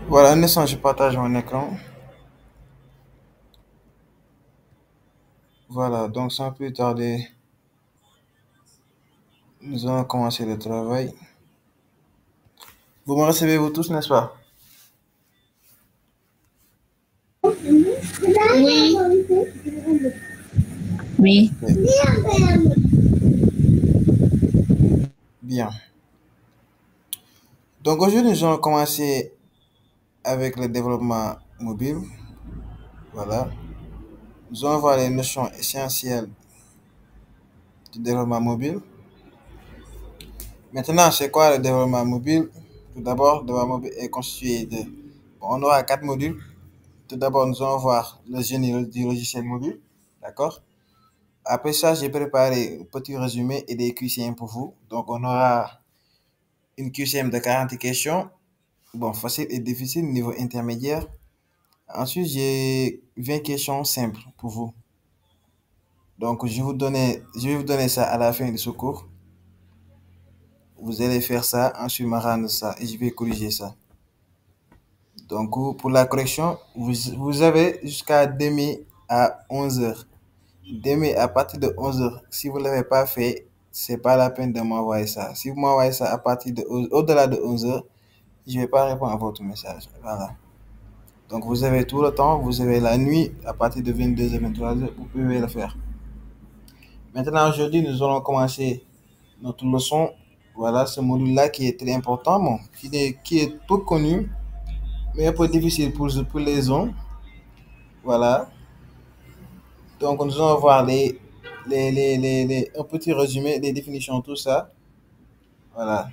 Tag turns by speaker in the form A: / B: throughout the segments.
A: Voilà, un instant, je partage mon écran. Voilà, donc sans plus tarder, nous allons commencer le travail. Vous me recevez vous tous, n'est-ce pas?
B: Oui, oui.
A: Ok, bien. Donc aujourd'hui, nous allons commencer avec le développement mobile. Voilà. Nous allons voir les notions essentielles du développement mobile. Maintenant, c'est quoi le développement mobile? Tout d'abord, le développement mobile est constitué de... Bon, on aura quatre modules. Tout d'abord, nous allons voir le génie du logiciel mobile. D'accord? Après ça, j'ai préparé un petit résumé et des QCM pour vous. Donc, on aura une QCM de 40 questions. Bon, facile et difficile, niveau intermédiaire. Ensuite, j'ai 20 questions simples pour vous. Donc, je vais vous donner ça à la fin de ce cours. Vous allez faire ça, ensuite me rendre ça et je vais corriger ça. Donc, pour la correction, vous avez jusqu'à demain à 11 heures. Demain à partir de 11 heures, si vous ne l'avez pas fait, c'est pas la peine de m'envoyer ça. Si vous m'envoyez ça à partir de au-delà de 11 heures, je ne vais pas répondre à votre message. Voilà. Donc, vous avez tout le temps, vous avez la nuit à partir de 22 h 23 heures, vous pouvez le faire. Maintenant, aujourd'hui, nous allons commencer notre leçon. Voilà, ce module-là qui est très important, bon, qui est peu connu, mais un peu difficile pour les uns. Voilà. Donc, nous allons voir un petit résumé des définitions, tout ça. Voilà.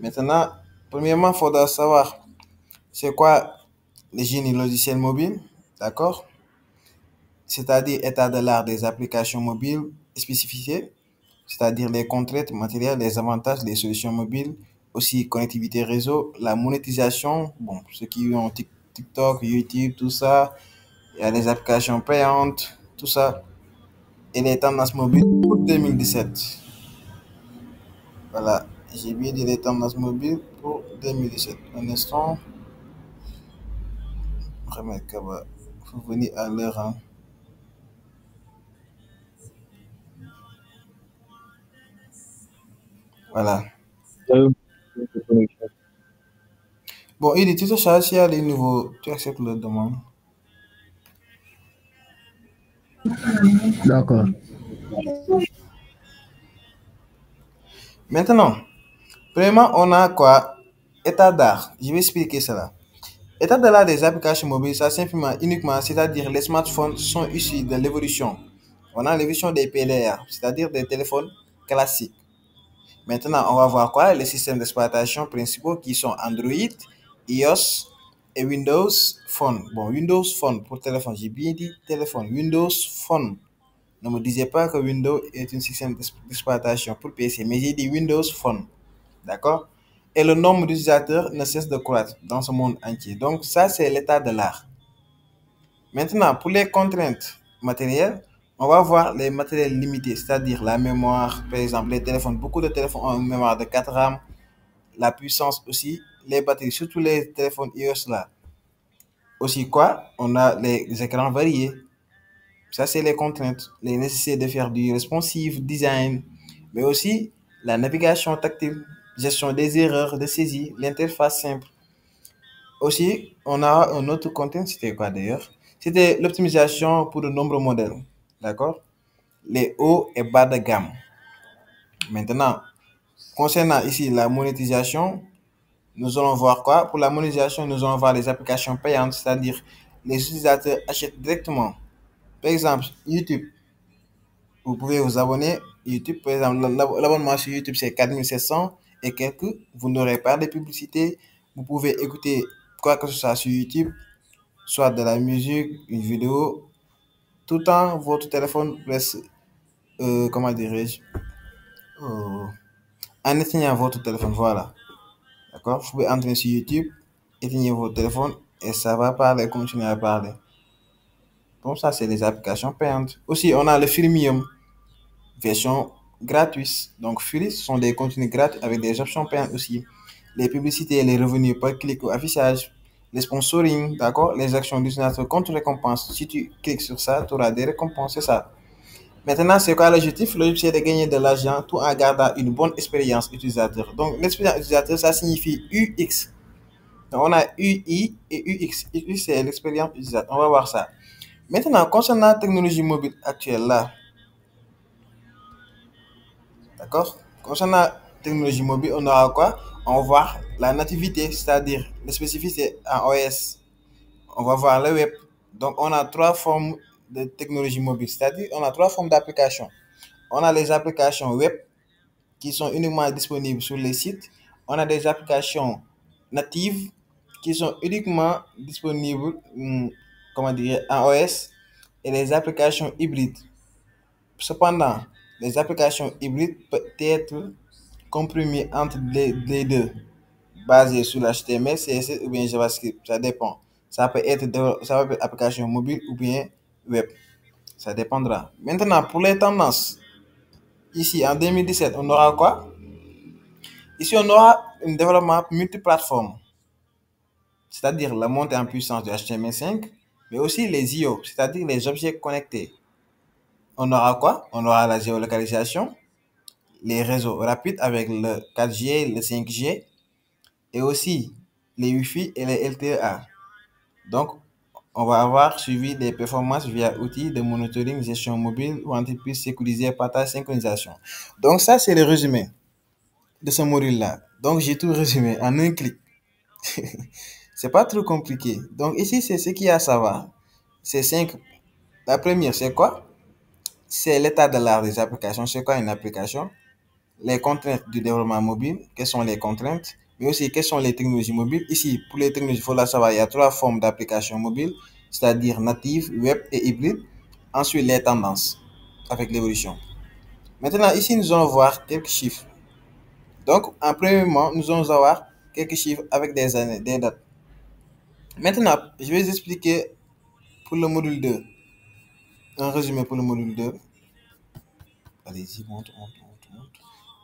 A: Maintenant, premièrement, il faudra savoir c'est quoi le génie logiciel mobile, d'accord? C'est-à-dire état de l'art des applications mobiles spécifiées, c'est-à-dire les contraintes matérielles, les avantages des solutions mobiles, aussi connectivité réseau, la monétisation, bon, ceux qui ont TikTok, YouTube, tout ça, il y a les applications payantes, tout ça, et les tendances mobiles pour 2017. Voilà, j'ai bien dit les tendances mobiles pour 2017. Un instant, remettre que faut venir à l'heure, hein. Voilà.
C: Euh,
A: Bon, il est tout ça, s'il y a les nouveaux, tu acceptes leur demande.
C: D'accord.
A: Maintenant, premièrement, on a quoi? État d'art. Je vais expliquer cela. État de l'art des applications mobiles, ça simplement, uniquement, c'est-à-dire les smartphones sont issus de l'évolution. On a l'évolution des PDA, c'est-à-dire des téléphones classiques. Maintenant, on va voir quoi? Les systèmes d'exploitation principaux qui sont Android, iOS et Windows Phone. Bon, Windows Phone pour téléphone, j'ai bien dit téléphone. Windows Phone. Ne me disais pas que Windows est un système d'exploitation pour PC, mais j'ai dit Windows Phone. D'accord? Et le nombre d'utilisateurs ne cesse de croître dans ce monde entier. Donc, ça, c'est l'état de l'art. Maintenant, pour les contraintes matérielles, on va voir les matériels limités, c'est-à-dire la mémoire, par exemple, les téléphones. Beaucoup de téléphones ont une mémoire de 4 RAM, la puissance aussi, les batteries, surtout les téléphones iOS là. Aussi quoi? On a les écrans variés. Ça, c'est les contraintes, les nécessités de faire du responsive design, mais aussi la navigation tactile, gestion des erreurs de saisie, l'interface simple. Aussi, on a un autre contrainte, c'était quoi d'ailleurs? C'était l'optimisation pour de nombreux modèles, d'accord? Les hauts et bas de gamme. Maintenant, concernant ici la monétisation, nous allons voir quoi? Pour la monétisation, nous allons voir les applications payantes, c'est-à-dire les utilisateurs achètent directement. Par exemple, YouTube. Vous pouvez vous abonner. YouTube, par exemple, l'abonnement sur YouTube, c'est 4700 et quelques. Vous n'aurez pas de publicité. Vous pouvez écouter quoi que ce soit sur YouTube, soit de la musique, une vidéo, tout en votre téléphone reste, comment dirais-je, euh, en éteignant votre téléphone, voilà. D'accord? Vous pouvez entrer sur YouTube, éteigner votre téléphone et ça va parler, continuer à parler. Comme ça, c'est les applications payantes. Aussi, on a le freemium, version gratuite. Donc, free, ce sont des contenus gratuits avec des options payantes aussi. les publicités, les revenus par clic ou affichage, les sponsoring, d'accord, les actions d'utilisateur contre récompense. Si tu cliques sur ça, tu auras des récompenses, c'est ça. Maintenant, c'est quoi l'objectif? L'objectif, c'est de gagner de l'argent tout en gardant une bonne expérience utilisateur. Donc, l'expérience utilisateur, ça signifie UX. Donc, on a UI et UX. UX, c'est l'expérience utilisateur. On va voir ça. Maintenant, concernant la technologie mobile actuelle, là, d'accord? Concernant la technologie mobile, on aura quoi? On va voir la nativité, c'est-à-dire les spécificités en OS. On va voir le web. Donc, on a trois formes de technologie mobile, c'est-à-dire on a trois formes d'applications. On a les applications web qui sont uniquement disponibles sur les sites. On a des applications natives qui sont uniquement disponibles, comment dire, en OS et les applications hybrides. Cependant, les applications hybrides peuvent être comprimées entre les deux, basées sur l'HTML, CSS ou bien JavaScript. Ça dépend. Ça peut être application mobile ou bien web. Ça dépendra. Maintenant, pour les tendances, ici en 2017, on aura quoi? Ici, on aura un développement multiplateforme, c'est-à-dire la montée en puissance de HTML5, mais aussi les IO, c'est-à-dire les objets connectés. On aura quoi? On aura la géolocalisation, les réseaux rapides avec le 4G, le 5G, et aussi les Wi-Fi et les LTE-A. Donc, on va avoir suivi des performances via outils de monitoring, gestion mobile ou entreprise sécurisée, partage, synchronisation. Donc, ça, c'est le résumé de ce module-là. Donc, j'ai tout résumé en un clic. C'est pas trop compliqué. Donc, ici, c'est ce qu'il y a à savoir. C'est cinq. La première, c'est quoi? C'est l'état de l'art des applications. C'est quoi une application? Les contraintes du développement mobile. Quelles sont les contraintes? Mais aussi, quelles sont les technologies mobiles? Ici, pour les technologies, il faut la savoir. Il y a trois formes d'applications mobiles, c'est-à-dire native, web et hybride. Ensuite, les tendances avec l'évolution. Maintenant, ici, nous allons voir quelques chiffres. Donc, en premier moment, nous allons avoir quelques chiffres avec des années, des dates. Maintenant, je vais vous expliquer pour le module 2. Un résumé pour le module 2. Allez-y, monte.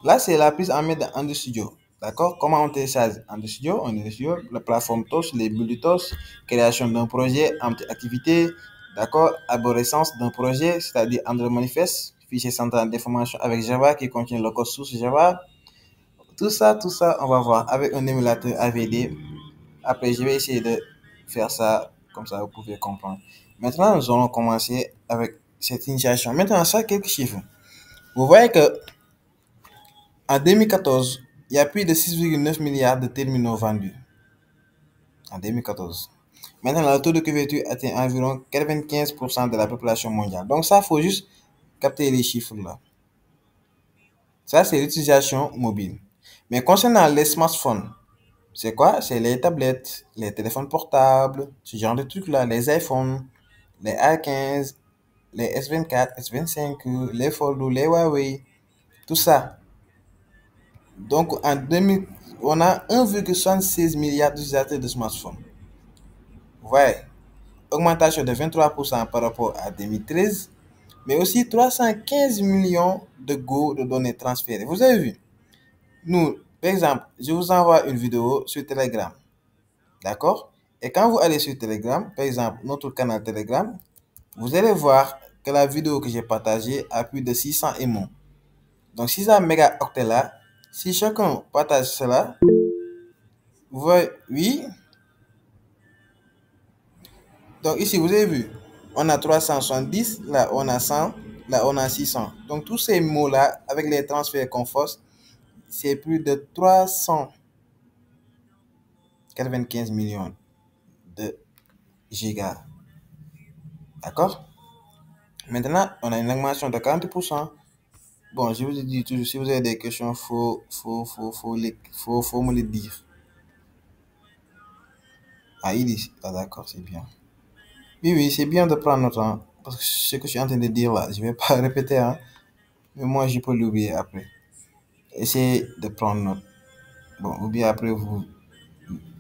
A: Là, c'est la prise en main d'Android Studio. D'accord? Comment on télécharge Android Studio? On est sur la plateforme TOS, les bulles de TOS, création d'un projet, activité, d'accord? Arborescence d'un projet, c'est-à-dire Android Manifest, fichier central d'information avec Java qui contient le code source Java. Tout ça, on va voir avec un émulateur AVD. Après, je vais essayer de faire ça, comme ça vous pouvez comprendre. Maintenant, nous allons commencer avec cette initiation. Maintenant, ça, quelques chiffres. Vous voyez que en 2014, il y a plus de 6,9 milliards de terminaux vendus. En 2014. Maintenant, le taux de couverture atteint environ 95% de la population mondiale. Donc, ça, il faut juste capter les chiffres là. Ça, c'est l'utilisation mobile. Mais concernant les smartphones, c'est quoi? C'est les tablettes, les téléphones portables, ce genre de trucs-là, les iPhones, les A15, les S24, S25, les Fold, les Huawei, tout ça. Donc, en 2000, on a 1,76 milliard d'utilisateurs de smartphones. Ouais, augmentation de 23% par rapport à 2013, mais aussi 315 millions de Go de données transférées. Vous avez vu? Nous, par exemple, je vous envoie une vidéo sur Telegram. D'accord? Et quand vous allez sur Telegram, par exemple, notre canal Telegram, vous allez voir que la vidéo que j'ai partagée a plus de 600 émons. Donc, 600 mégaoctets là, si chacun partage cela, vous voyez, oui. Donc, ici, vous avez vu, on a 370, là, on a 100, là, on a 600. Donc, tous ces mots-là, avec les transferts qu'on force, c'est plus de 395 millions de gigas. D'accord? Maintenant, on a une augmentation de 40%. Bon, je vous ai dit toujours, si vous avez des questions, faut me les dire. Ah, il dit, ah, d'accord, c'est bien. Oui, c'est bien de prendre notre temps. Parce que ce que je suis en train de dire là, je ne vais pas répéter, hein. Mais moi, je peux l'oublier après. Essayez de prendre note. Bon, ou bien après, vous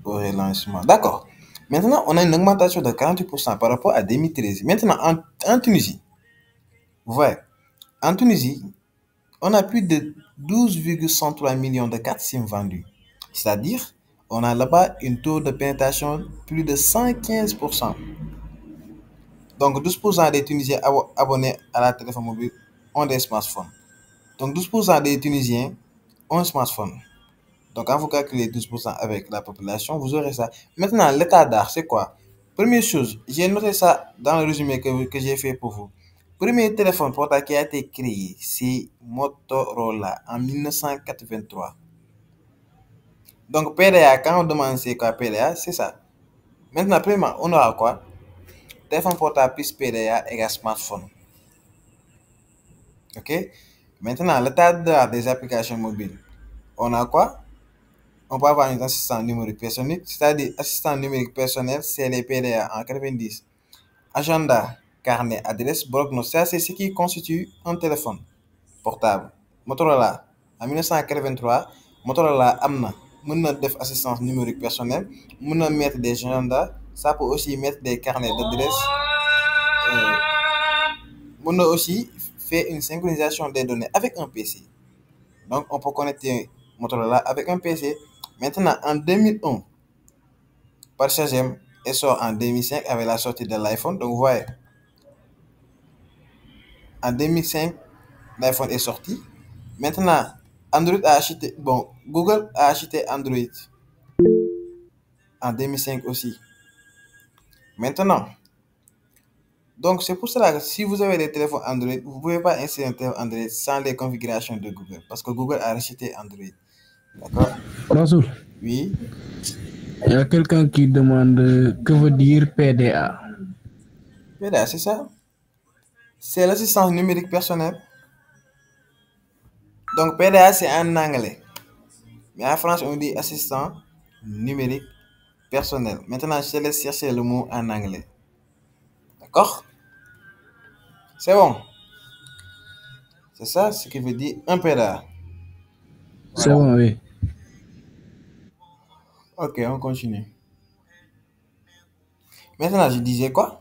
A: aurez lancement. D'accord. Maintenant, on a une augmentation de 48% par rapport à 2013. Maintenant, en Tunisie, vous voyez, en Tunisie, on a plus de 12,103 millions de cartes SIM vendues. C'est-à-dire, on a là-bas une taux de pénétration plus de 115%. Donc, 12% des Tunisiens abonnés à la téléphone mobile ont des smartphones. Donc, 12% des Tunisiens ont un smartphone. Donc, quand vous calculez 12% avec la population, vous aurez ça. Maintenant, l'état d'art, c'est quoi? Première chose, j'ai noté ça dans le résumé que j'ai fait pour vous. Premier téléphone portable qui a été créé, c'est Motorola en 1983. Donc, PDA, quand on demande c'est quoi PDA, c'est ça. Maintenant, premièrement, on aura quoi? Téléphone portable plus PDA égale smartphone. OK? Maintenant, l'état d'art des applications mobiles. On a quoi? On peut avoir un assistant numérique personnel, c'est-à-dire assistant numérique personnel, c'est les PDA en 90. Agenda, carnet, adresse, bloc-notes, ça c'est ce qui constitue un téléphone portable. Motorola, en 1983, Motorola amna, mën def assistance numérique personnelle, mën mettre des agendas, ça peut aussi mettre des carnets d'adresse, euh, mën aussi faire une synchronisation des données avec un PC. Donc on peut connecter Motorola avec un PC. Maintenant, en 2001, par Shazam et sort en 2005 avec la sortie de l'iPhone. Donc, vous voyez, en 2005, l'iPhone est sorti. Maintenant, Android a acheté, bon, Google a acheté Android en 2005 aussi. Maintenant, donc c'est pour cela que si vous avez des téléphones Android, vous ne pouvez pas installer un téléphone Android sans les configurations de Google parce que Google a acheté Android. D'accord?
B: Rasoul,
A: Oui,
B: il y a quelqu'un qui demande que veut dire PDA.
A: PDA, c'est ça. C'est l'assistance numérique personnelle. Donc, PDA, c'est en anglais. Mais en France, on dit assistant numérique personnel. Maintenant, je te laisse chercher le mot en anglais. D'accord? C'est bon. C'est ça ce qui veut dire un PDA.
B: C'est
A: Voilà.
B: bon, oui.
A: Ok, on continue. Maintenant, je disais quoi?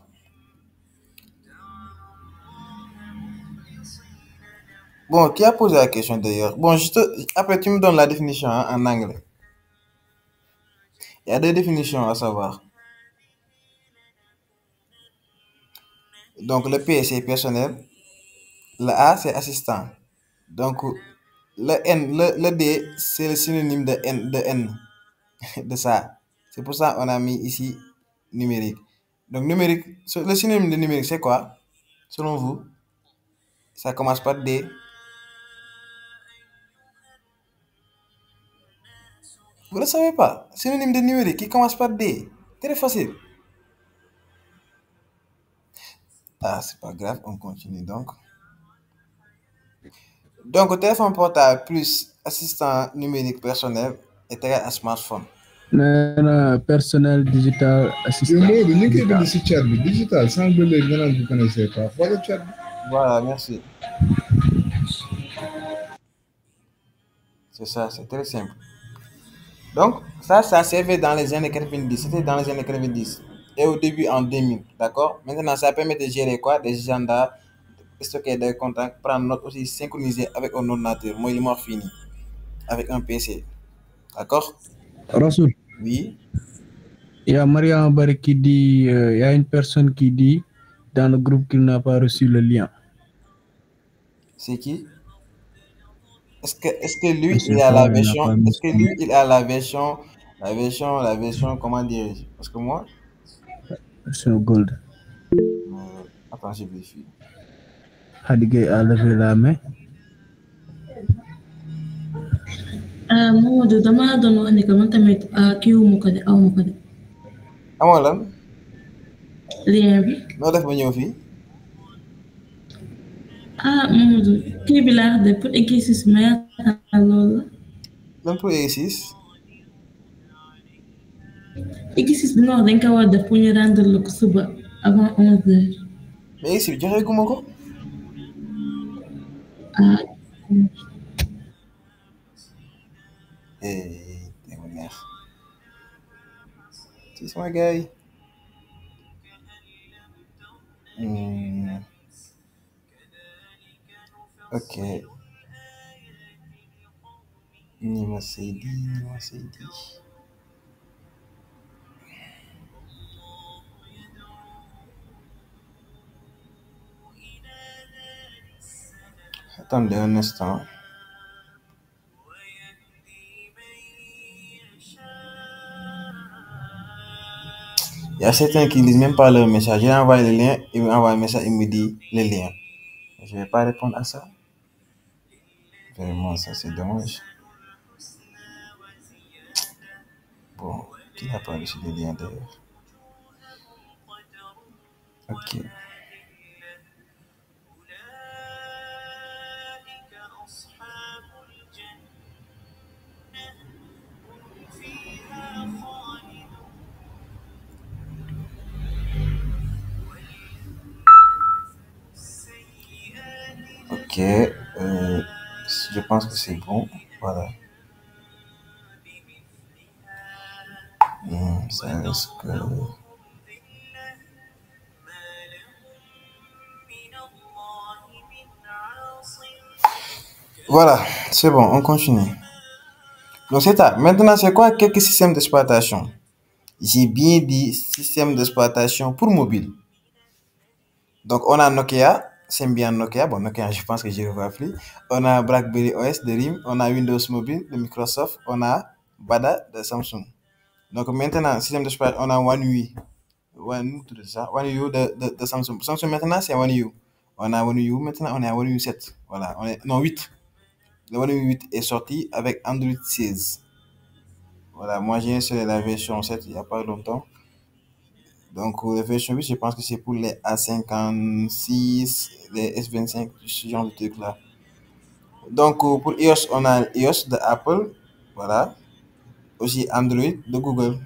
A: Bon, qui a posé la question d'ailleurs? Bon, après, tu me donnes la définition hein, en anglais. Il y a deux définitions à savoir. Donc, le P, c'est personnel. Le A, c'est assistant. Donc, le D, c'est le synonyme de N, de ça. C'est pour ça qu'on a mis ici numérique. Donc, numérique, le synonyme de numérique, c'est quoi? Selon vous, ça commence par D. Vous ne le savez pas? Synonyme de numérique qui commence par D. Très facile. Ah, c'est pas grave, on continue donc. Donc, téléphone portable plus assistant numérique personnel est égal à smartphone.
B: Nee na personnel digital
C: yow
B: assistant
C: Modou ni nga koy bind
B: digital.
C: si chat bi digital sànq ba léegi nga naan vous connaissez pas xoolal chat bi.
A: Voilà, merci. C'est ça, c'est très simple. Donc, ça servait dans les années 90. C'était dans les années 90. Et au début en 2000. D'accord? Maintenant, ça permet de gérer quoi? Des agendas, de stocker des contacts, prendre note aussi, synchroniser avec un ordinateur. Moi, il m'a fini. Avec un PC. D'accord?
B: Rasoul,
A: Oui.
B: il y a Mariam Barry qui dit, il y a une personne qui dit dans le groupe qu'il n'a pas reçu le lien.
A: C'est qui? Est-ce que lui,
B: Je
A: il
B: sais
A: a la
B: pas, il n'a
A: version,
B: pas mis
A: est-ce que
B: son
A: lui,
B: nom.
A: il a la version, comment dirais-je? Parce que moi,
B: Version gold.
A: attends, je vérifie.
B: Hadigay a levé la main.
D: Mamadou dama doon wax ni que man tamit kiiwuma ko de awma ko de
A: Amoo lan?
D: lien bi
A: Noo def ba ñëw fii?
D: Mamadou kii bi laa wax de pour exercice ma yaakaar loolu
A: Lan pour exercice?
D: la exercice bi nga wax dañ ko war a def pour ñu rendre la ko suba avant 11h.
A: Mais exercice bi joxe guma ko.
D: ah
A: Tey mu neex. Ci sama gars yi. Ok. Nima Seydi, Nima Seydi. Attendez un instant. Il y a certains qui lisent même pas leur message. J'ai envoyé le lien, il m'envoie un message, il me dit le lien. Je vais pas répondre à ça. Vraiment, ça c'est dommage. Bon, qui n'a pas reçu le lien d'ailleurs? Ok. Ok, je pense que c'est bon. Voilà. Ça risque. Voilà, c'est bon, on continue. Donc c'est ça. Maintenant, c'est quoi quelques systèmes d'exploitation? J'ai bien dit système d'exploitation pour mobile. Donc on a Nokia, Symbian Nokia. Bon, Nokia, je pense que je ne revois plus. On a BlackBerry OS de RIM. On a Windows Mobile de Microsoft. On a Bada de Samsung. Donc maintenant, système d'exploitation, on a One UI. One UI de Samsung. Samsung maintenant, c'est One UI. On a One UI maintenant, on est à One UI 7. Voilà, non 8. Le One UI 8 est sorti avec Android 16. Voilà, moi j'ai installé la version 7 il n'y a pas longtemps. Donc, la version 8, je pense que c'est pour les A56, les S25, ce genre de trucs-là. Donc, pour iOS, on a iOS de Apple. Voilà. Aussi Android de Google.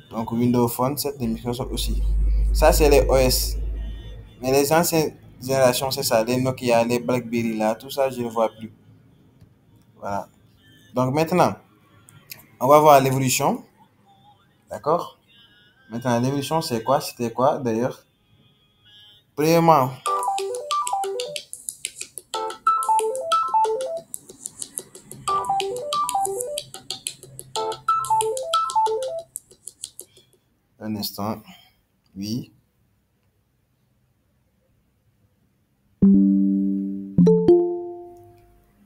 A: Donc, Windows Phone 7 de Microsoft aussi. Ça, c'est les OS. Mais les anciennes générations, c'est ça. Les Nokia, les BlackBerry, là, tout ça, je ne vois plus. Voilà. Donc, maintenant, on va voir l'évolution. D'accord? Maintenant, l'évolution, c'est quoi? C'était quoi, d'ailleurs? Premièrement, un instant. Oui.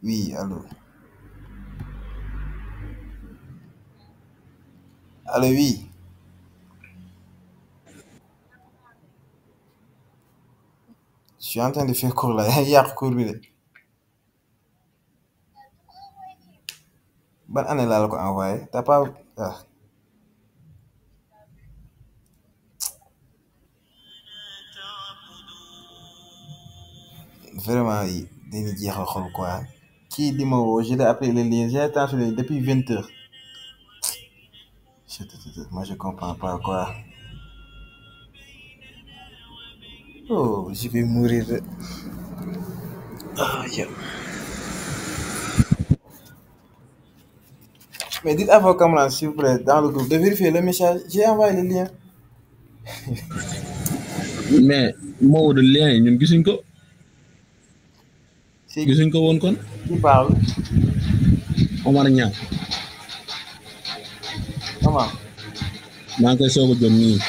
A: Oui, allô. Allô, oui. Je suis en train de faire cours là. Il y a cours bi de. Ban année laa la ko envoyé. T'as pas. Ah. Vraiment, dañuy jeexal xol quoi. Kii di ma woo, je l'ai appelé le lien. J'ai attendu depuis 20 heures. Moi, je comprends pas quoi. Oh, je vais mourir. Ah, yeah. Mais dites à vos camarades, s'il vous plaît, dans le groupe, de vérifier le message. J'ai envoyé le lien.
B: mais Maodo lien yi ñun gisuñ ko.
A: C'est
B: gisuñ ko woon kon.
A: qui parle?
B: Omar Niang.
A: Comment?
B: maa ngi koy soog a jot nii.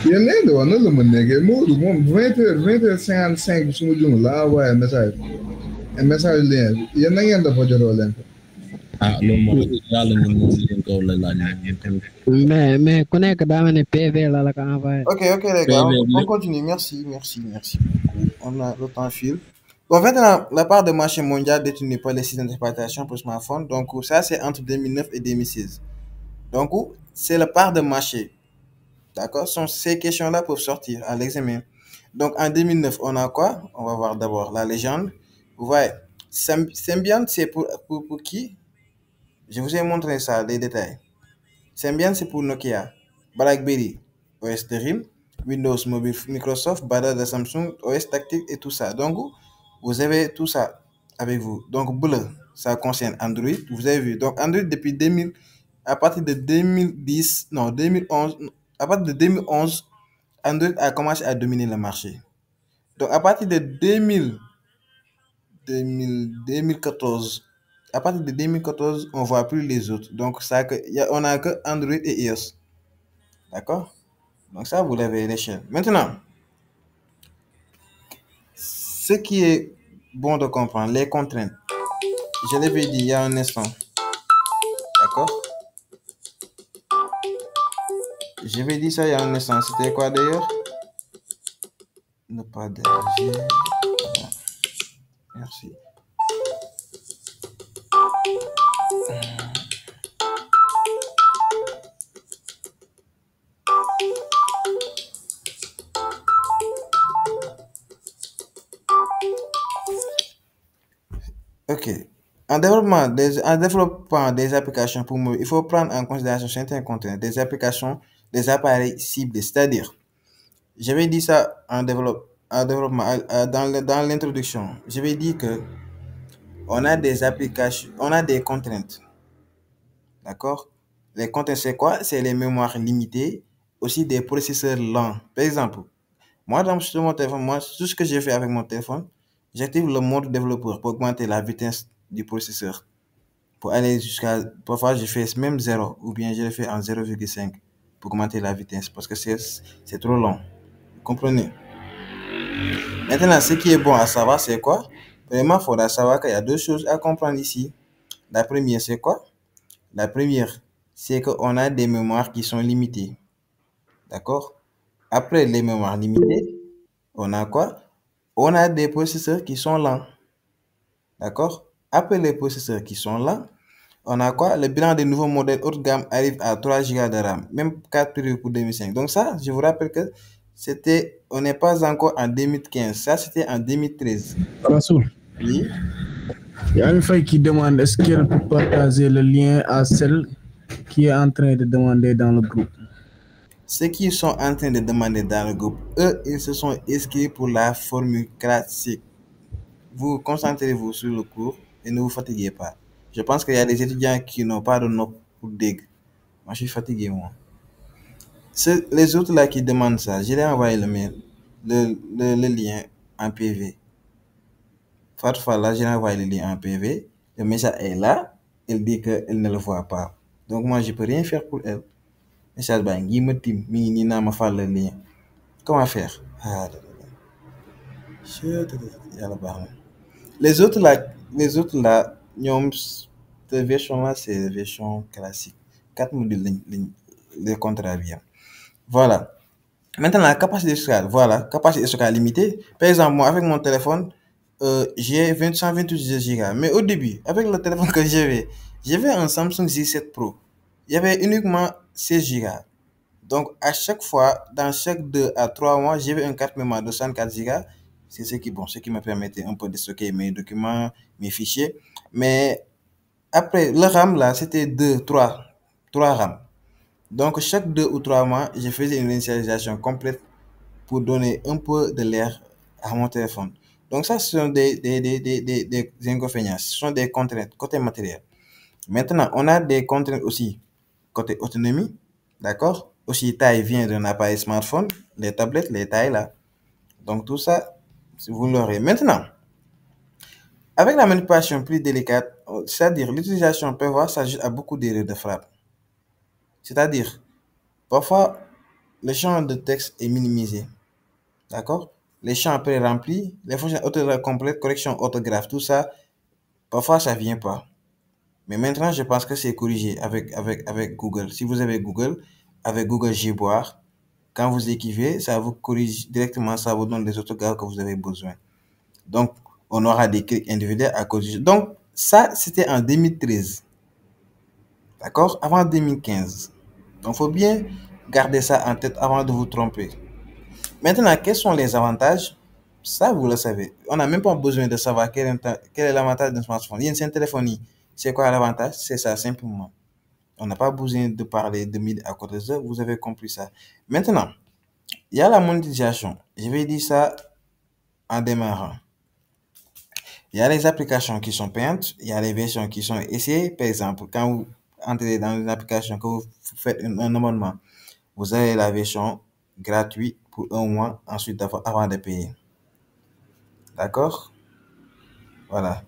C: yéen léegi de wax nan la ma nekkee Modou moom 20h55 bi su ma juumee la envoyé message lien bi yéen na ngeen dafa jotoo leen ko.
B: ah loolu moom yàlla ñun moom leen ko la laaj
E: mais ku nekk daa mel ne PV la ko envoyé.
A: Ok, les gars, on continue. Merci beaucoup. On a le temps file. Bon, maintenant, la part de marché mondial détenue par les systèmes d'exploitation pour smartphones, donc ça, c'est entre 2009 et 2016. Donc, c'est la part de marché. D'accord? Ces questions-là peuvent sortir à l'examen. Donc, en 2009, on a quoi? On va voir d'abord la légende. Vous voyez, Symbian, c'est pour qui? Je vous ai montré ça, les détails. Symbian, c'est pour Nokia. BlackBerry, OS de RIM. Windows Mobile, Microsoft, Bada de Samsung, OS Tactile et tout ça. Donc, vous avez tout ça avec vous. Donc, bleu, ça concerne Android. Vous avez vu. Donc, Android depuis 2000, à partir de 2010, non, 2011, à partir de 2011, Android a commencé à dominer le marché. Donc, à partir de 2014, à partir de 2014, on ne voit plus les autres. Donc, on n'a que Android et iOS. D'accord? Donc, ça, vous l'avez à l'échelle. Maintenant, ce qui est bon de comprendre, les contraintes. Je l'avais dit il y a un instant. D'accord? Je vais dire ça il y a un instant. C'était quoi d'ailleurs? Ne pas déranger. Voilà. Merci. Ok. En développant des applications pour mobile, il faut prendre en considération certaines contraintes, des applications, des appareils ciblés. C'est-à-dire, je vais dire ça en développement, dans l'introduction. Je vais dire que on a des applications, on a des contraintes. D'accord? Les contraintes, c'est quoi? C'est les mémoires limitées, aussi des processeurs lents. Par exemple, moi, sur mon téléphone, tout ce que j'ai fait avec mon téléphone, j'active le mode développeur pour augmenter la vitesse du processeur. Pour aller parfois, je fais même 0 ou bien je le fais en 0,5 pour augmenter la vitesse parce que c'est trop long. Vous comprenez? Maintenant, ce qui est bon à savoir, c'est quoi? Vraiment, il faudra savoir qu'il y a deux choses à comprendre ici. La première, c'est quoi? La première, c'est qu'on a des mémoires qui sont limitées. D'accord? Après les mémoires limitées, on a quoi? On a des processeurs qui sont lents. D'accord? Après les processeurs qui sont lents, on a quoi? Le bilan des nouveaux modèles haut de gamme arrive à 3 Go de RAM, même 4 prévus pour 2005. Donc ça, je vous rappelle que on n'est pas encore en 2015, ça c'était en 2013.
B: Rasoul,
A: Oui.
B: il y a une fille qui demande est-ce qu'elle peut partager le lien à celle qui est en train de demander dans le groupe.
A: Ceux qui sont en train de demander dans le groupe, eux, ils se sont inscrits pour la formule classique. Vous concentrez-vous sur le cours et ne vous fatiguez pas. Je pense qu'il y a des étudiants qui n'ont pas de notes pour DEG. Moi, je suis fatigué, moi. Les autres là qui demandent ça, je leur ai envoyé le mail, le lien en PV. Fatfa là, je leur ai envoyé le lien en PV. Le message est là. Elle dit qu'elle ne le voit pas. Donc, moi, je ne peux rien faire pour elle. Message bah, Guy me tim, ni na ma faire le lien. Comment faire? Ah, les autres là, cette version là, c'est la version classique. 4 modules, les contrats bien. Voilà. Maintenant, la capacité de stockage. Voilà, capacité de stockage limitée. Par exemple, moi, avec mon téléphone, j'ai 128 Go. Mais au début, avec le téléphone que j'avais un Samsung J7 Pro. Il y avait uniquement 16 Go. Donc, à chaque fois, dans chaque 2 à 3 mois, j'avais une carte mémoire de 64 Go. C'est ce qui me permettait un peu de stocker mes documents, mes fichiers. Mais après, le RAM, là, c'était 3 RAM. Donc, chaque 2 ou 3 mois, je faisais une initialisation complète pour donner un peu de l'air à mon téléphone. Donc, ça, ce sont des inconvénients. Ce sont des contraintes côté matériel. Maintenant, on a des contraintes aussi côté autonomie. D'accord? Aussi, taille vient d'un appareil smartphone, les tablettes, les tailles là. Donc, tout ça, vous l'aurez. Maintenant, avec la manipulation plus délicate, c'est-à-dire l'utilisation parfois s'ajoute à beaucoup d'erreurs de frappe. C'est-à-dire, parfois, le champ de texte est minimisé. D'accord? Les champs pré-remplis, les fonctions autocomplètes, correction orthographe, tout ça, parfois ça vient pas. Mais maintenant, je pense que c'est corrigé avec Google. Si vous avez Google, avec Google Gboire, quand vous écrivez, ça vous corrige directement, ça vous donne les orthographes que vous avez besoin. Donc, on aura des clics individuels à corriger. Donc, ça, c'était en 2013. D'accord? Avant 2015. Donc, il faut bien garder ça en tête avant de vous tromper. Maintenant, quels sont les avantages? Ça, vous le savez. On n'a même pas besoin de savoir quel est l'avantage d'un smartphone. Il y a une téléphonie. C'est quoi l'avantage? C'est ça, simplement. On n'a pas besoin de parler de midi à côté de ça. Vous avez compris ça. Maintenant, il y a la monétisation. Je vais dire ça en démarrant. Il y a les applications qui sont payantes. Il y a les versions qui sont essayées. Par exemple, quand vous entrez dans une application, que vous faites un abonnement, vous avez la version gratuite pour 1 mois, ensuite avant de payer. D'accord? Voilà.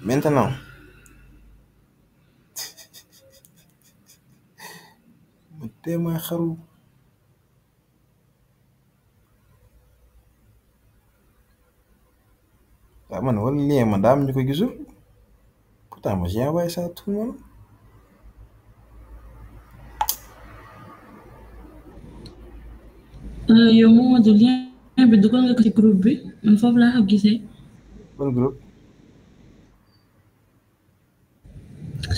A: Maintenant, témoin xaru. Ah, man, wala lien man daa am ñu ko gisul. Pourtant, moi, j'ai envoyé ça à tout le monde.
D: yow Mamadou lien bi dugal nga ko ci groupe bi man foofu laa ko gisee.
A: Ban groupe?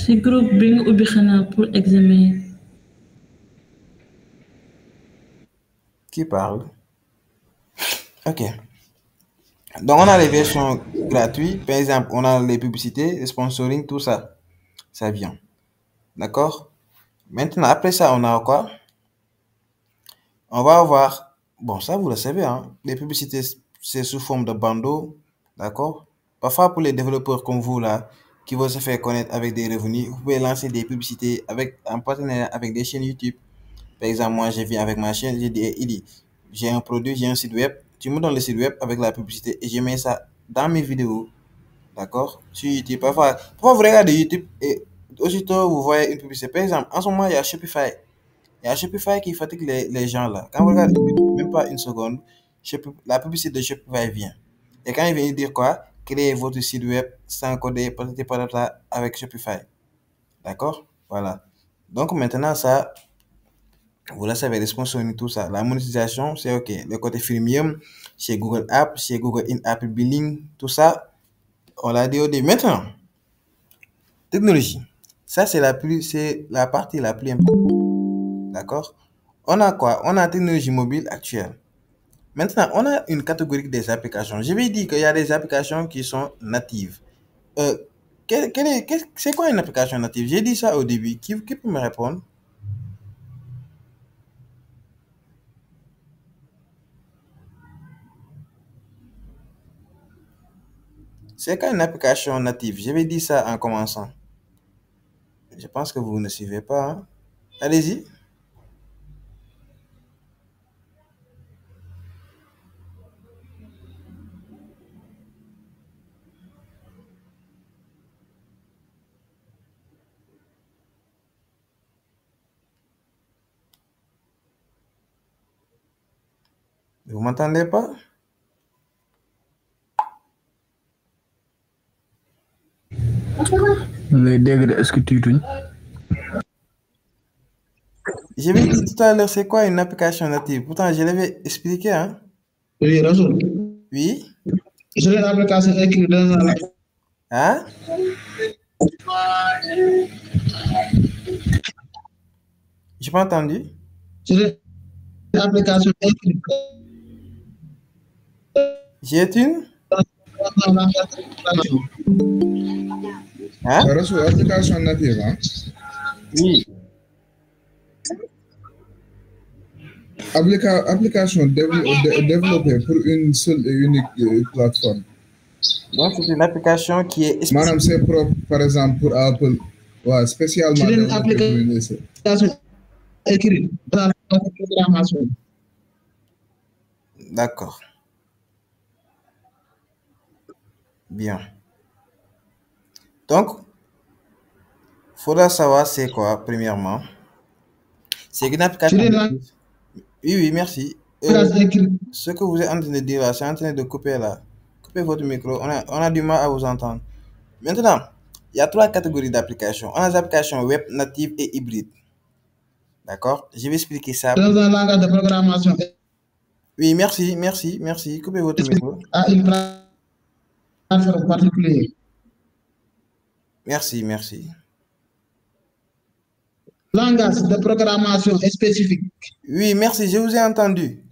D: ci groupe bi nga ubbi xanaa pour examen yi.
A: Qui parle? Ok. Donc, on a les versions gratuites. Par exemple, on a les publicités, les sponsoring, tout ça. Ça vient. D'accord? Maintenant, après ça, on a quoi? On va avoir, bon, ça vous le savez, hein, les publicités, c'est sous forme de bandeau, d'accord? Parfois, pour les développeurs comme vous, là, qui veulent se faire connaître avec des revenus, vous pouvez lancer des publicités en partenariat avec des chaînes YouTube. Par exemple, moi, je viens avec ma chaîne, j'ai dit, Idi, j'ai un produit, j'ai un site web, tu me donnes le site web avec la publicité et je mets ça dans mes vidéos, d'accord? Sur YouTube. Parfois, vous regardez YouTube et aussitôt, vous voyez une publicité. Par exemple, en ce moment, il y a Shopify. Il y a Shopify qui fatigue les gens là. Quand vous regardez même pas une seconde, la publicité de Shopify vient. Et quand il vient dire quoi? Créez votre site web sans coder, patata avec Shopify. D'accord? Voilà. Donc maintenant, ça, vous le savez, les sponsoring, tout ça. La monétisation, c'est OK. Le côté freemium, chez Google Apps, chez Google In-App Billing, tout ça, on l'a dit au début. Maintenant, technologie. Ça, c'est la partie la plus importante. D'accord? On a quoi? On a technologie mobile actuelle. Maintenant, on a une catégorie des applications. Je vais dire qu'il y a des applications qui sont natives. C'est quoi une application native? J'ai dit ça au début. Qui peut me répondre? C'est quoi une application native? Je vais dire ça en commençant. Je pense que vous ne suivez pas, hein? Allez-y. Vous m'entendez pas?
B: Les dégâts, est-ce que tu tunes?
A: Je vais dire tout à l'heure, c'est quoi une application native? Pourtant, je l'avais expliqué, hein?
F: Oui, Rasoul.
A: Oui?
F: C'est une application écrite dans un...
A: Hein? J'ai pas entendu.
F: C'est une application écrite
A: J'ai une?
F: dans un application.
A: Hein?
C: Ça reste une application native, hein?
A: Oui.
C: Application développée pour une seule et unique plateforme.
A: Donc, c'est une application qui est
C: Madame, c'est propre, par exemple, pour Apple. Ouais, spécialement
F: C'est une
C: développée pour une
F: application écrite dans la programmation.
A: D'accord. Bien. Donc, il faudra savoir c'est quoi, premièrement. C'est une application.
F: C'est une
A: Oui, merci.
F: application écrite.
A: Ce que vous êtes en train de dire là, c'est en train de couper là. Coupez votre micro. On a du mal à vous entendre. Maintenant, il y a 3 catégories d'applications. On a les applications web, natives et hybrides. D'accord? Je vais expliquer ça.
F: Dans un langage de programmation
A: Oui, merci. Coupez votre micro.
F: à une plateforme particulière.
A: Merci.
F: Langage de programmation spécifique.
A: Oui, merci, je vous ai entendu.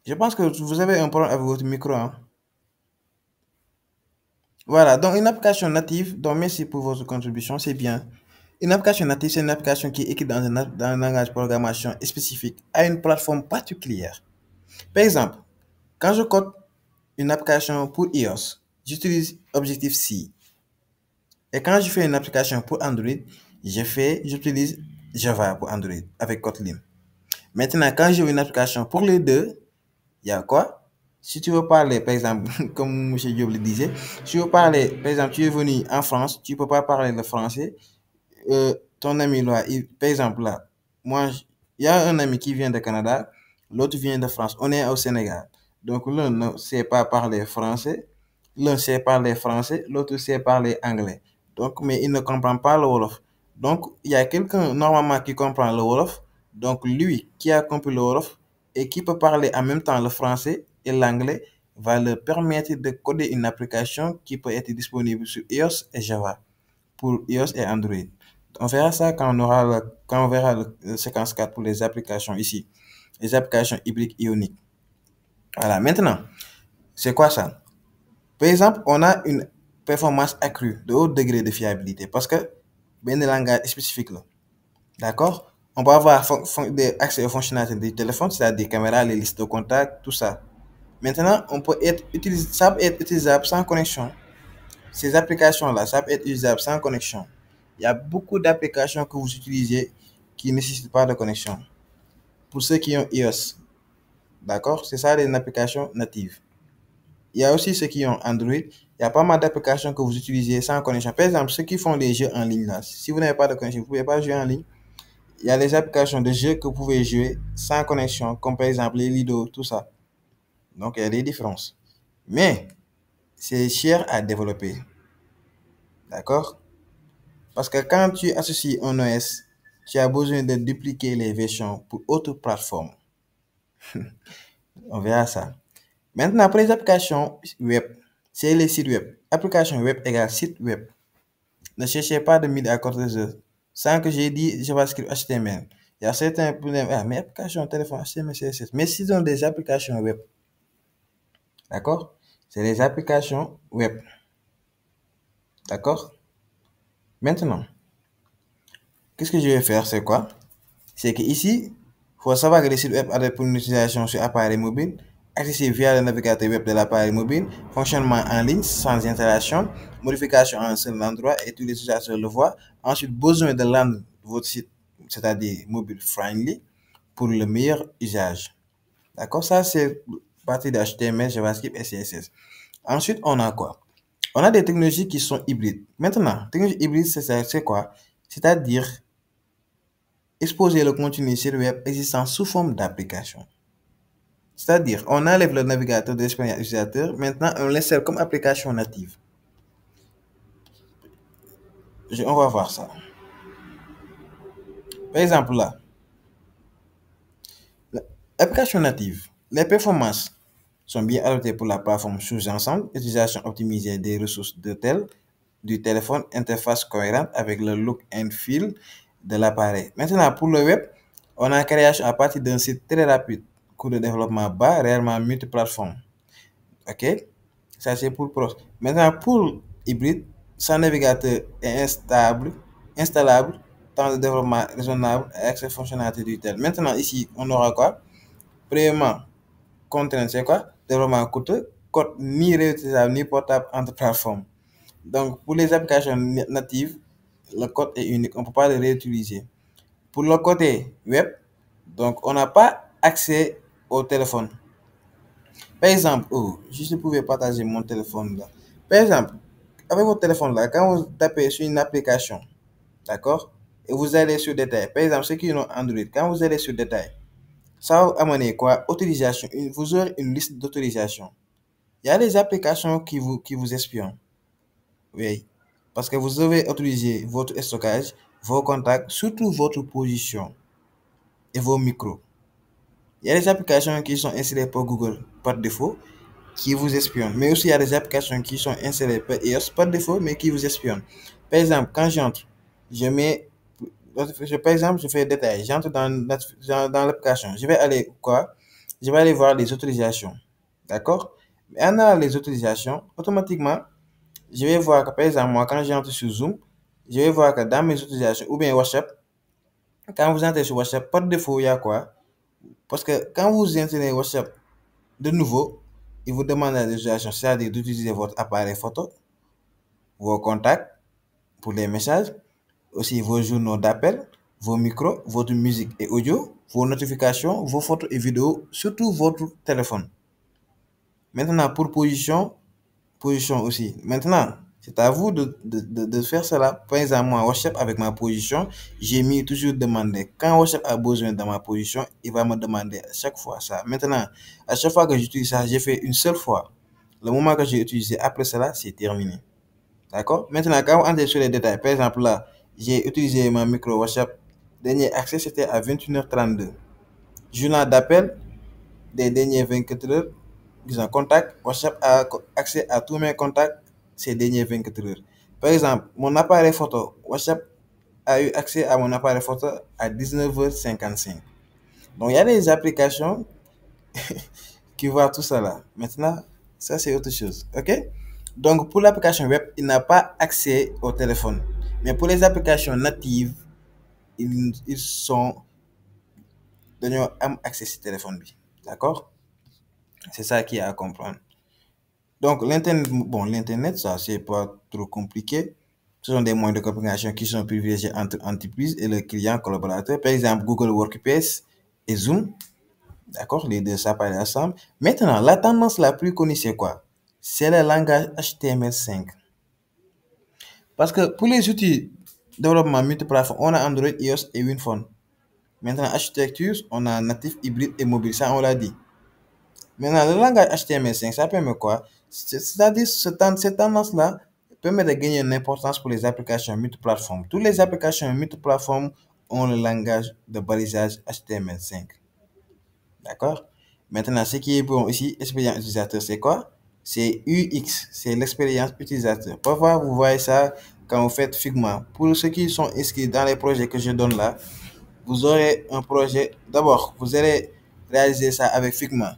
A: Je pense que vous avez un problème avec votre micro, hein? Voilà, donc une application native, donc merci pour votre contribution, c'est bien. Une application native, c'est une application qui est écrite dans un langage de programmation spécifique à une plateforme particulière. Par exemple, quand je code une application pour iOS, j'utilise Objective-C. Et quand je fais une application pour Android, j'utilise Java pour Android avec Kotlin. Maintenant, quand j'ai une application pour les deux, il y a quoi? Si tu veux parler, par exemple, comme M. Diop le disait, si tu veux parler, par exemple, tu es venu en France, tu ne peux pas parler le français, ton ami là, par exemple là, il y a un ami qui vient de Canada, l'autre vient de France, on est au Sénégal. Donc l'un ne sait pas parler français, l'un sait parler français, l'autre sait parler anglais. Donc, mais il ne comprend pas le Wolof. Donc, il y a quelqu'un normalement qui comprend le Wolof. Donc, lui qui a compris le Wolof et qui peut parler en même temps le français et l'anglais va leur permettre de coder une application qui peut être disponible sur iOS et Java pour iOS et Android. On verra ça quand on verra le séquence 4 pour les applications ici, les applications hybrides ioniques. Voilà, maintenant, c'est quoi ça? Par exemple, on a une performance accrue de haut degré de fiabilité parce que ben langage spécifique là. D'accord? On peut avoir accès aux fonctionnalités du téléphone, c'est-à-dire caméra, les listes de contacts, tout ça. Maintenant, ça peut être utilisable sans connexion. Ces applications-là, ça peut être utilisable sans connexion. Il y a beaucoup d'applications que vous utilisez qui ne nécessitent pas de connexion. Pour ceux qui ont iOS, d'accord? C'est ça les applications natives. Il y a aussi ceux qui ont Android. Il y a pas mal d'applications que vous utilisez sans connexion. Par exemple, ceux qui font des jeux en ligne, là, si vous n'avez pas de connexion, vous ne pouvez pas jouer en ligne. Il y a des applications de jeux que vous pouvez jouer sans connexion, comme par exemple les Lido, tout ça. Donc, il y a des différences. Mais, c'est cher à développer. D'accord? Parce que quand tu associes un OS, tu as besoin de dupliquer les versions pour autres plateformes. On verra ça. Maintenant, pour les applications web, c'est les sites web. Application web égale site web. Ne cherchez pas de midi à 14h. Sans que j'ai dit JavaScript HTML. Il y a certains problèmes. Ah, mais applications téléphone HTML, CSS. Mais si sont des applications web. D'accord? C'est les applications web. D'accord? Maintenant, qu'est-ce que je vais faire? C'est quoi? C'est que ici, il faut savoir que les sites web adaptent pour une utilisation sur appareil mobile, accessible via le navigateur web de l'appareil mobile, fonctionnement en ligne sans installation, modification en un seul endroit et tous les utilisateurs le voient. Ensuite, besoin de rendre votre site, c'est-à-dire mobile friendly, pour le meilleur usage. D'accord? Ça, c'est partie de HTML, JavaScript et CSS. Ensuite, on a quoi? On a des technologies qui sont hybrides. Maintenant, technologie hybride, c'est quoi? C'est-à-dire exposer le contenu sur le web existant sous forme d'application. C'est-à-dire, on enlève le navigateur de l'expérience utilisateur, maintenant on l'insère comme application native. On va voir ça. Par exemple là, l'application native, les performances sont bien adaptées pour la plateforme sous-ensemble, utilisation optimisée des ressources du téléphone, interface cohérente avec le look and feel de l'appareil. Maintenant, pour le web, on a création à partir d'un site très rapide, coût de développement bas, réellement multiplateforme. Ok? Ça, c'est pour pro. Maintenant, pour hybride, son navigateur est installable, temps de développement raisonnable et accès fonctionnalité du tel. Maintenant, ici, on aura quoi? Premièrement, contrainte, c'est quoi? Développement coûteux, code ni réutilisable ni portable entre plateformes. Donc, pour les applications natives, le code est unique, on ne peut pas le réutiliser. Pour le côté web, donc on n'a pas accès au téléphone. Par exemple, je pouvais partager mon téléphone là. Par exemple, avec votre téléphone là, quand vous tapez sur une application, d'accord, et vous allez sur détail, par exemple, ceux qui ont Android, quand vous allez sur détail, ça va amener quoi? Autorisation. Vous aurez une liste d'autorisation. Il y a des applications qui vous espionnent. Oui. Parce que vous devez autoriser votre stockage, vos contacts, surtout votre position et vos micros. Il y a des applications qui sont installées par Google par défaut qui vous espionnent. Mais aussi, il y a des applications qui sont installées par iOS par défaut, mais qui vous espionnent. Par exemple, quand j'entre, par exemple, je fais détail, j'entre dans l'application. Je vais aller quoi? Je vais aller voir les autorisations. D'accord? Mais en allant les autorisations, automatiquement, je vais voir que, par exemple, moi, quand j'entre sur Zoom, je vais voir que dans mes autorisations, ou bien WhatsApp, quand vous entrez sur WhatsApp, par défaut, il y a quoi? Parce que quand vous installez WhatsApp de nouveau, il vous demande la l'utilisation, c'est-à-dire d'utiliser votre appareil photo, vos contacts pour les messages, aussi vos journaux d'appel, vos micros, votre musique et audio, vos notifications, vos photos et vidéos, surtout votre téléphone. Maintenant, pour position aussi. Maintenant, c'est à vous de faire cela. Par exemple, moi, WhatsApp, avec ma position, j'ai mis toujours demander. Quand WhatsApp a besoin de ma position, il va me demander à chaque fois ça. Maintenant, à chaque fois que j'utilise ça, j'ai fait une seule fois. Le moment que j'ai utilisé après cela, c'est terminé. D'accord? Maintenant, quand on entre sur les détails, par exemple, là, j'ai utilisé mon micro WhatsApp. Dernier accès, c'était à 21h32. Journal d'appel des dernières 24 heures. Disons, contact, WhatsApp a accès à tous mes contacts ces dernières 24 heures. Par exemple, mon appareil photo, WhatsApp a eu accès à mon appareil photo à 19h55. Donc, il y a des applications qui voient tout ça là. Maintenant, ça, c'est autre chose. OK? Donc, pour l'application web, il n'a pas accès au téléphone. Mais pour les applications natives, ils sont dañoo am accès au téléphone. D'accord? C'est ça qui est à comprendre. Donc, l'Internet, ça, c'est pas trop compliqué. Ce sont des moyens de communication qui sont privilégiés entre entreprises et le client collaborateur. Par exemple, Google Workspace et Zoom. D'accord? Les deux, ça parle ensemble. Maintenant, la tendance la plus connue, c'est quoi? C'est le langage HTML5. Parce que pour les outils de développement multiplateforme, on a Android, iOS et WinPhone. Maintenant, architecture, on a natif, hybride et mobile. Ça, on l'a dit. Maintenant, le langage HTML5, ça permet quoi? C'est-à-dire, cette tendance-là permet de gagner une importance pour les applications multiplateformes. Toutes les applications multiplateformes ont le langage de balisage HTML5. D'accord? Maintenant, ce qui est bon ici, expérience utilisateur, c'est quoi? C'est UX, c'est l'expérience utilisateur. Parfois, vous voyez ça quand vous faites Figma. Pour ceux qui sont inscrits dans les projets que je donne là, vous aurez un projet. D'abord, vous allez réaliser ça avec Figma.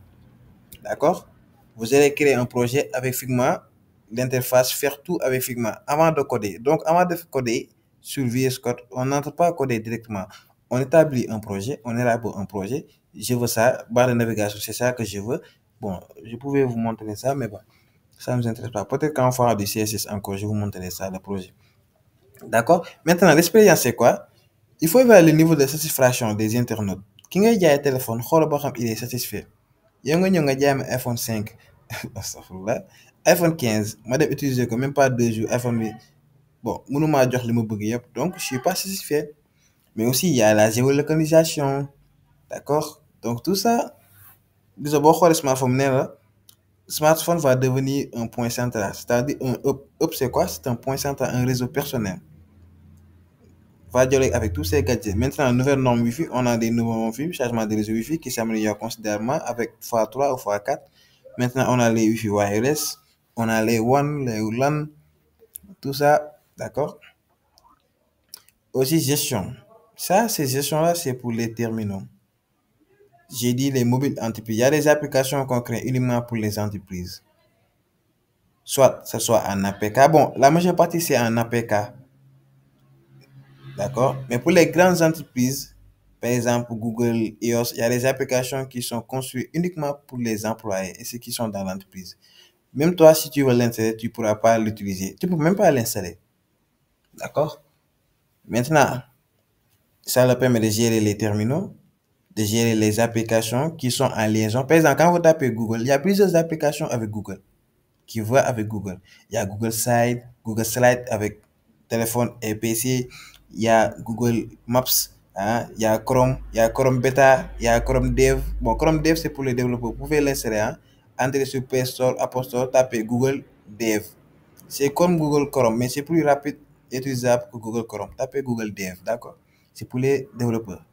A: D'accord? Vous allez créer un projet avec Figma, l'interface, faire tout avec Figma avant de coder. Donc, avant de coder sur VS Code, on n'entre pas à coder directement. On établit un projet, on élabore un projet. Je veux ça, barre de navigation, c'est ça que je veux. Bon, je pouvais vous montrer ça, mais bon, ça ne nous intéresse pas. Peut-être quand on fera du CSS encore, je vous montrerai ça, le projet. D'accord? Maintenant, l'expérience, c'est quoi? Il faut évaluer le niveau de satisfaction des internautes. Qui nga jaay téléphone, xool ba xam il est satisfait. yow nga ñëw nga jaay ma iPhone 5 astafurlah iPhone 15 ma dem utiliser ko même pas 2 jours iPhone bi bon mënumaa jox li ma bëgg yëpp donc je suis pas satisfait. Mais aussi il y a la géolocalisation, d'accord? Donc tout ça gis nga boo xoolee smartphone nee la smartphone va devenir un point central, c'est-à-dire un hub c'est quoi? C'est un point central, un réseau personnel. Va dialoguer avec tous ces gadgets. Maintenant, nouvelle norme Wi-Fi, on a des nouveaux Wi-Fi, chargement des réseaux Wi-Fi qui s'améliorent considérablement avec x3 ou x4. Maintenant, on a les Wi-Fi wireless, on a les WAN, les LAN, tout ça, d'accord? Aussi, gestion. Ça, ces gestions-là, c'est pour les terminaux. J'ai dit les mobiles entreprises. Il y a des applications qu'on crée uniquement pour les entreprises. Soit ce soit en APK. Bon, la majeure partie, c'est en APK. D'accord? Mais pour les grandes entreprises, par exemple Google, EOS, il y a des applications qui sont conçues uniquement pour les employés et ceux qui sont dans l'entreprise. Même toi, si tu veux l'installer, tu ne pourras pas l'utiliser. Tu ne peux même pas l'installer. D'accord? Maintenant, ça leur permet de gérer les terminaux, de gérer les applications qui sont en liaison. Par exemple, quand vous tapez Google, il y a plusieurs applications avec Google qui voient avec Google. Il y a Google Slide avec téléphone et PC. Il y a Google Maps, hein, il y a Chrome Beta, il y a Chrome Dev. Bon, Chrome Dev, c'est pour les développeurs. Vous pouvez l'insérer, hein. Entrez sur Play Store, Apple Store, tapez Google Dev. C'est comme Google Chrome, mais c'est plus rapide et utilisable que Google Chrome. Tapez Google Dev, d'accord? C'est pour les développeurs.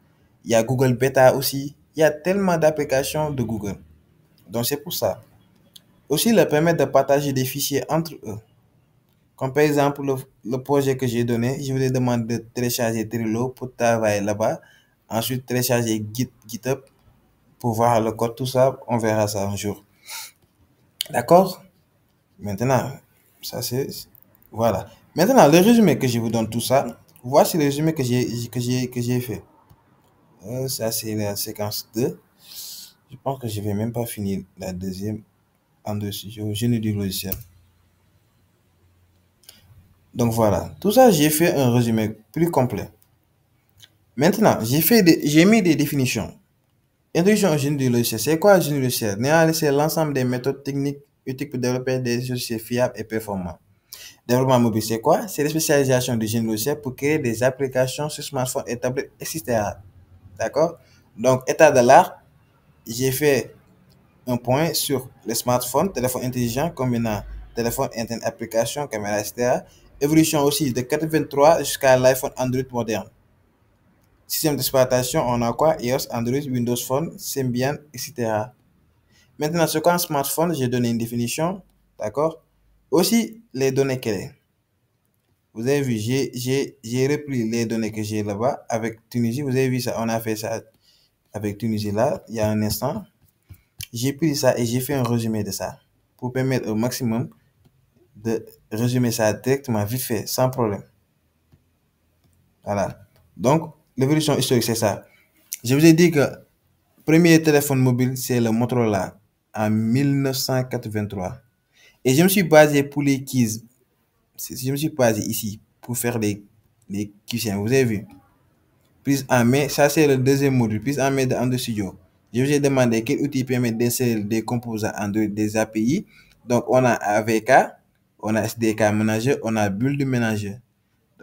A: Il y a Google Beta aussi. Il y a tellement d'applications de Google. Donc, c'est pour ça. Aussi, leur permettre de partager des fichiers entre eux. Comme par exemple, le projet que j'ai donné, je vous demande de télécharger Trello pour travailler là-bas. Ensuite, télécharger GitHub pour voir le code, tout ça. On verra ça un jour. D'accord? Maintenant, ça c'est... Voilà. Maintenant, le résumé que je vous donne tout ça, voici le résumé que j'ai fait. Ça, c'est la séquence 2. Je pense que je vais même pas finir la deuxième en dessus. Génie du logiciel. Donc voilà, tout ça, j'ai fait un résumé plus complet. Maintenant, j'ai mis des définitions. Introduction au génie du logiciel. C'est quoi le génie du logiciel? C'est l'ensemble des méthodes techniques utiles pour développer des logiciels fiables et performants. Développement mobile, c'est quoi? C'est la spécialisation du génie logiciel pour créer des applications sur smartphone et tablettes, etc. D'accord? Donc, état de l'art, j'ai fait un point sur les smartphones, téléphone intelligent, combinant téléphone, internet, application, caméra, etc. Évolution aussi de 83 jusqu'à l'iPhone Android moderne. Système d'exploitation, on a quoi? iOS, Android, Windows Phone, Symbian, etc. Maintenant, ce qu'un smartphone, j'ai donné une définition, d'accord? Aussi, les données clés. Vous avez vu, j'ai repris les données que j'ai là-bas avec Tunisie. Vous avez vu ça, on a fait ça avec Tunisie là, il y a un instant. J'ai pris ça et j'ai fait un résumé de ça pour permettre au maximum de résumer ça directement, vite fait, sans problème. Voilà. Donc, l'évolution historique, c'est ça. Je vous ai dit que le premier téléphone mobile, c'est le Motorola en 1983. Et je me suis basé pour les keys. Je me suis basé ici pour faire les questions. Vous avez vu? Prise en main, ça c'est le deuxième module. Prise en main de Android Studio. Je vous ai demandé quel outil permet d'insérer des composants Android, des API. Donc, on a AVK, on a SDK Manager, on a Build Manager.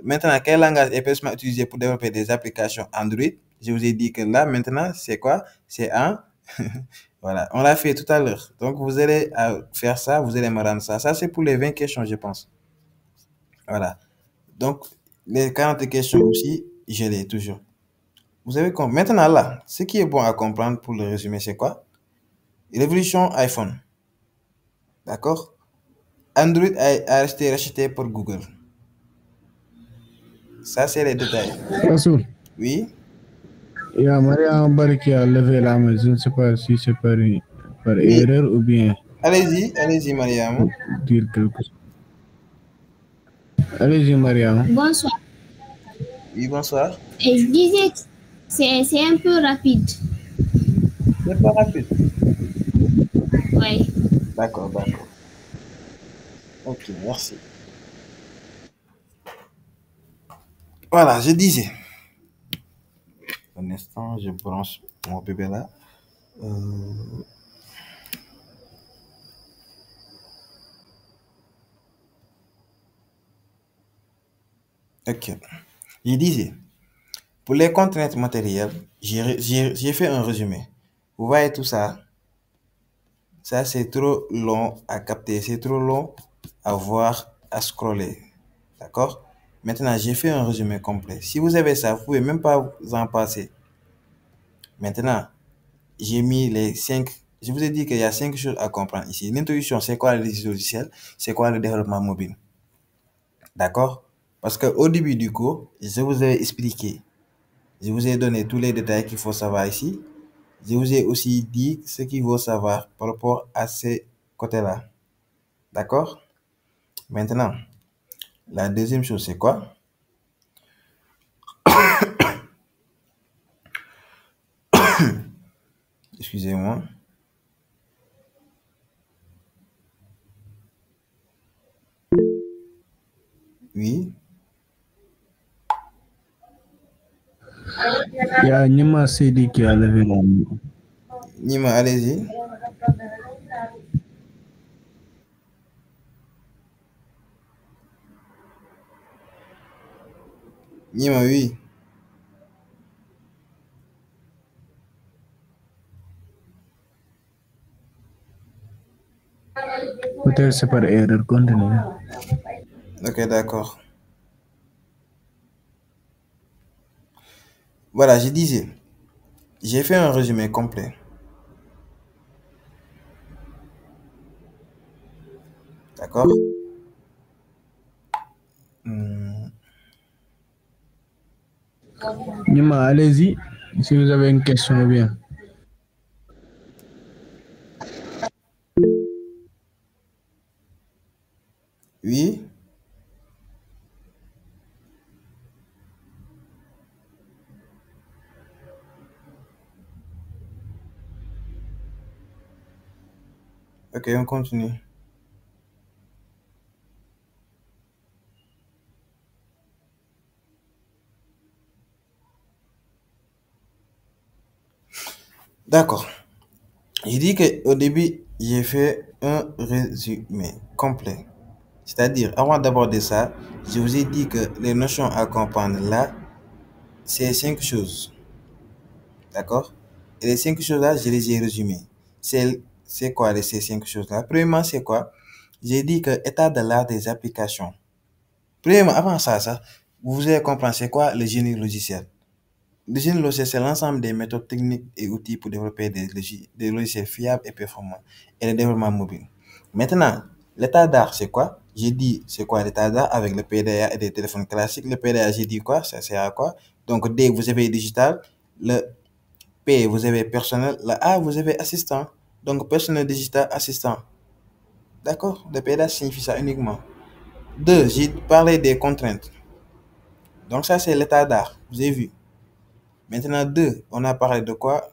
A: Maintenant, quel langage est permis utilisé pour développer des applications Android? Je vous ai dit que là, maintenant, c'est quoi? C'est un. Voilà, on l'a fait tout à l'heure. Donc, vous allez faire ça, vous allez me rendre ça. Ça, c'est pour les 20 questions, je pense. Voilà. Donc, les 40 questions aussi, je les toujours. Vous avez compris. Maintenant, là, ce qui est bon à comprendre pour le résumé, c'est quoi? L'évolution iPhone. D'accord? Android a resté racheté par Google. Ça, c'est les détails.
B: Rasoul,
A: Oui?
B: il y a Mariam Barry qui a levé la main. Je ne sais pas si c'est par
A: Oui.
B: erreur ou bien
A: Allez-y, Mariam.
B: dire quelque chose. Allez-y, Mariam.
G: Bonsoir.
A: Oui, bonsoir.
G: Et je disais que c'est un peu rapide.
A: C'est pas rapide.
G: Oui.
A: D'accord. Ok, merci. Voilà, je disais. Un instant, je branche mon bébé là. Ok. Je disais, pour les contraintes matérielles, j'ai fait un résumé. Vous voyez tout ça? Ça, c'est trop long à capter, c'est trop long à voir, à scroller. D'accord? Maintenant, j'ai fait un résumé complet. Si vous avez ça, vous pouvez même pas vous en passer. Maintenant, j'ai mis les 5. Je vous ai dit qu'il y a 5 choses à comprendre ici. L'introduction, c'est quoi le logiciel? C'est quoi le développement mobile? D'accord? Parce qu'au début du cours, je vous ai expliqué. Je vous ai donné tous les détails qu'il faut savoir ici. Je vous ai aussi dit ce qu'il faut savoir par rapport à ces côtés-là. D'accord? Maintenant, la deuxième chose, c'est quoi? Excusez-moi. Oui.
B: Il y a Nima Sedi qui a levé la main.
A: Nima, allez-y. Nima, oui.
B: Peut-être c'est par erreur. Continue.
A: Ok, d'accord. Voilà, je disais, j'ai fait un résumé complet. D'accord?
B: Nima, allez-y. Si vous avez une question ou bien.
A: Oui. Ok, on continue. D'accord. J'ai dit qu'au début, j'ai fait un résumé complet. C'est-à-dire, avant d'aborder ça, je vous ai dit que les notions à comprendre là, c'est 5 choses. D'accord? Et les 5 choses-là, je les ai résumées. C'est quoi ces 5 choses-là? Premièrement, c'est quoi? J'ai dit que état de l'art des applications. Premièrement, avant ça, vous allez comprendre c'est quoi le génie logiciel. Le génie logiciel, c'est l'ensemble des méthodes techniques et outils pour développer des logiciels fiables et performants et le développement mobile. Maintenant, l'état d'art, c'est quoi? J'ai dit c'est quoi l'état d'art avec le PDA et des téléphones classiques. Le PDA, j'ai dit quoi? Ça sert à quoi? Donc, D, vous avez digital. Le P, vous avez personnel. Le A, vous avez assistant. Donc, personnel digital, assistant. D'accord? Le PDA signifie ça uniquement. 2, j'ai parlé des contraintes. Donc, ça, c'est l'état d'art. Vous avez vu. Maintenant, 2, on a parlé de quoi?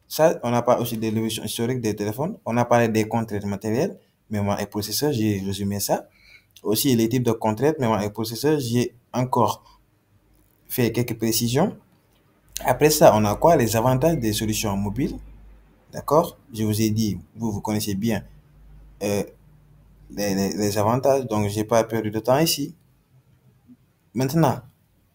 A: Ça, on a parlé aussi de l'évolution historique des téléphones. On a parlé des contraintes matérielles, mémoire et processeur. J'ai résumé ça. Aussi, les types de contraintes, mémoire et processeur. J'ai encore fait quelques précisions. Après ça, on a quoi? Les avantages des solutions mobiles. D'accord? Je vous ai dit, vous connaissez bien les avantages. Donc, j'ai pas perdu de temps ici. Maintenant,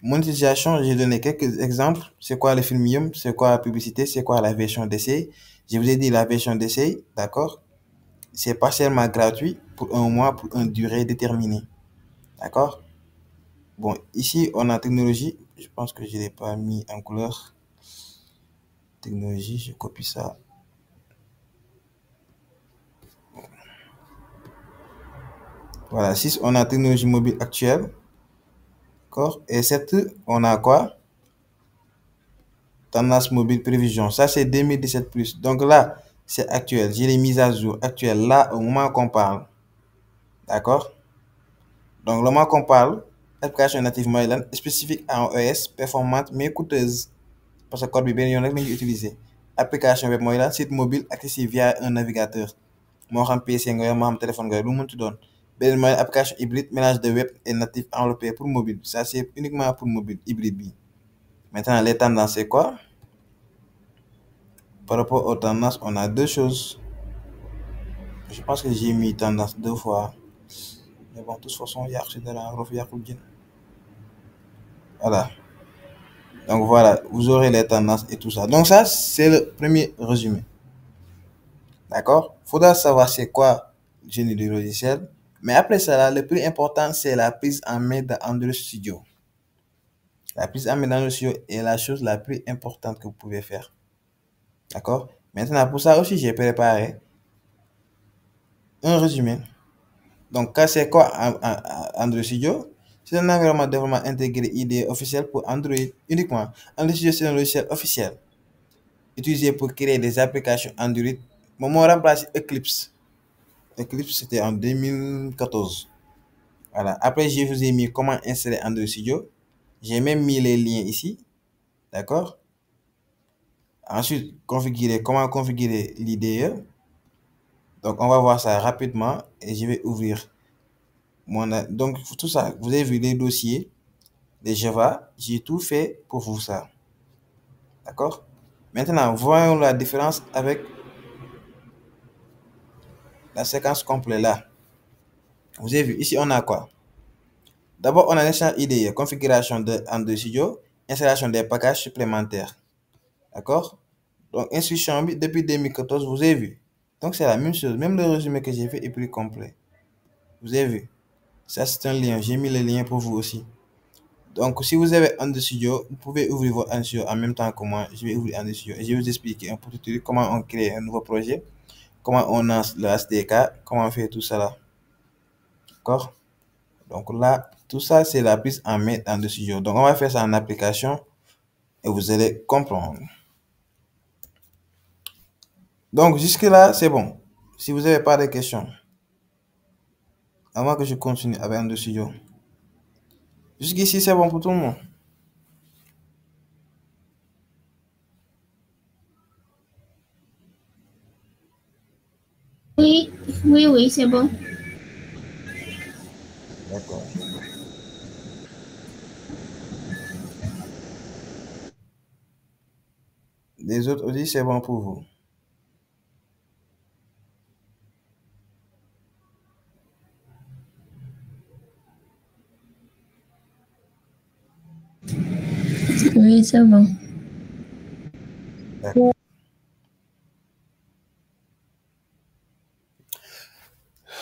A: monétisation, j'ai donné quelques exemples. C'est quoi le freemium? C'est quoi la publicité? C'est quoi la version d'essai? Je vous ai dit la version d'essai, d'accord? C'est partiellement gratuit pour un mois pour une durée déterminée. D'accord? Bon, ici, on a technologie. Je pense que je ne l'ai pas mis en couleur. Technologie, je copie ça. Voilà, 6, on a technologie mobile actuelle. D'accord? Et 7, on a quoi? Tendance mobile prévision. Ça, c'est 2017 plus. Donc là, c'est actuel. J'ai les mises à jour actuelles là au moment qu'on parle. D'accord? Donc, le moment qu'on parle, application native Moylan spécifique en ES, performante mais coûteuse. Parce que code bi benn yoon rek lañuy utiliser. Application web mooy lan site mobile accessible via un navigateur. Moo xam PC nga yor moo xam téléphone nga yor lu mu mënti doon. Beneen mooy application hybride mélange de web et natif enveloppé pour mobile. Ça, c'est uniquement pour mobile, hybride bi. Maintenant, les tendances, c'est quoi? Par rapport aux tendances, on a 2 choses. Je pense que j'ai mis tendance 2 fois. Mais bon, de toute façon, il y a voilà. Donc voilà, vous aurez les tendances et tout ça. Donc ça, c'est le premier résumé. D'accord? Il faudra savoir c'est quoi le génie du logiciel. Mais après ça, le plus important, c'est la prise en main d'Android Studio. La prise en main d'Android Studio est la chose la plus importante que vous pouvez faire. D'accord? Maintenant, pour ça aussi, j'ai préparé un résumé. Donc, c'est quoi Android Studio? C'est un environnement de développement intégré IDE officiel pour Android uniquement. Android Studio, c'est un logiciel officiel utilisé pour créer des applications Android. Moi, on remplace Eclipse. Eclipse, c'était en 2014. Voilà. Après, je vous ai mis comment installer Android Studio. J'ai même mis les liens ici. D'accord? Ensuite, comment configurer l'IDE. Donc, on va voir ça rapidement et je vais ouvrir donc, tout ça, vous avez vu les dossiers, les Java, j'ai tout fait pour vous ça. D'accord? Maintenant, voyons la différence avec la séquence complète là. Vous avez vu, ici, on a quoi? D'abord, on a l'installation IDE, configuration de Android Studio, installation des packages supplémentaires. D'accord? Donc, instruction depuis 2014, vous avez vu. Donc, c'est la même chose. Même le résumé que j'ai fait est plus complet. Vous avez vu? Ça, c'est un lien. J'ai mis le lien pour vous aussi. Donc, si vous avez Android Studio, vous pouvez ouvrir votre Android Studio en même temps que moi. Je vais ouvrir Android Studio et je vais vous expliquer un petit truc, comment on crée un nouveau projet, comment on lance le SDK, comment on fait tout ça là. D'accord? Donc là, tout ça, c'est la prise en main d'Android Studio. Donc, on va faire ça en application et vous allez comprendre. Donc, jusque-là, c'est bon. Si vous n'avez pas de questions, avant que je continue avec Android Studio. Jusqu'ici, c'est bon pour tout le monde.
G: Oui, c'est bon.
A: D'accord. Les autres aussi, c'est bon pour vous.
G: Oui, c'est bon.
A: D'accord.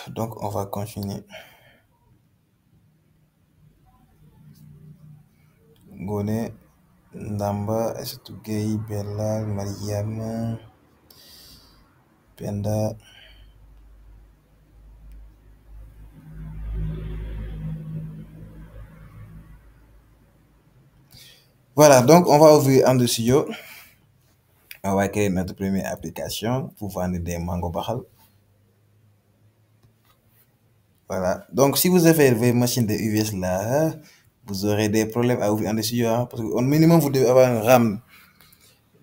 A: Donc, on va continuer. Gone, Ndamba, Estugay, Bella, Mariam, Penda. Voilà, donc on va ouvrir un studio. On va créer notre première application pour vendre des mango bahal. Voilà. Donc, si vous avez vos machines de UVS là, vous aurez des problèmes à ouvrir un studio. Hein, parce qu'au minimum, vous devez avoir un RAM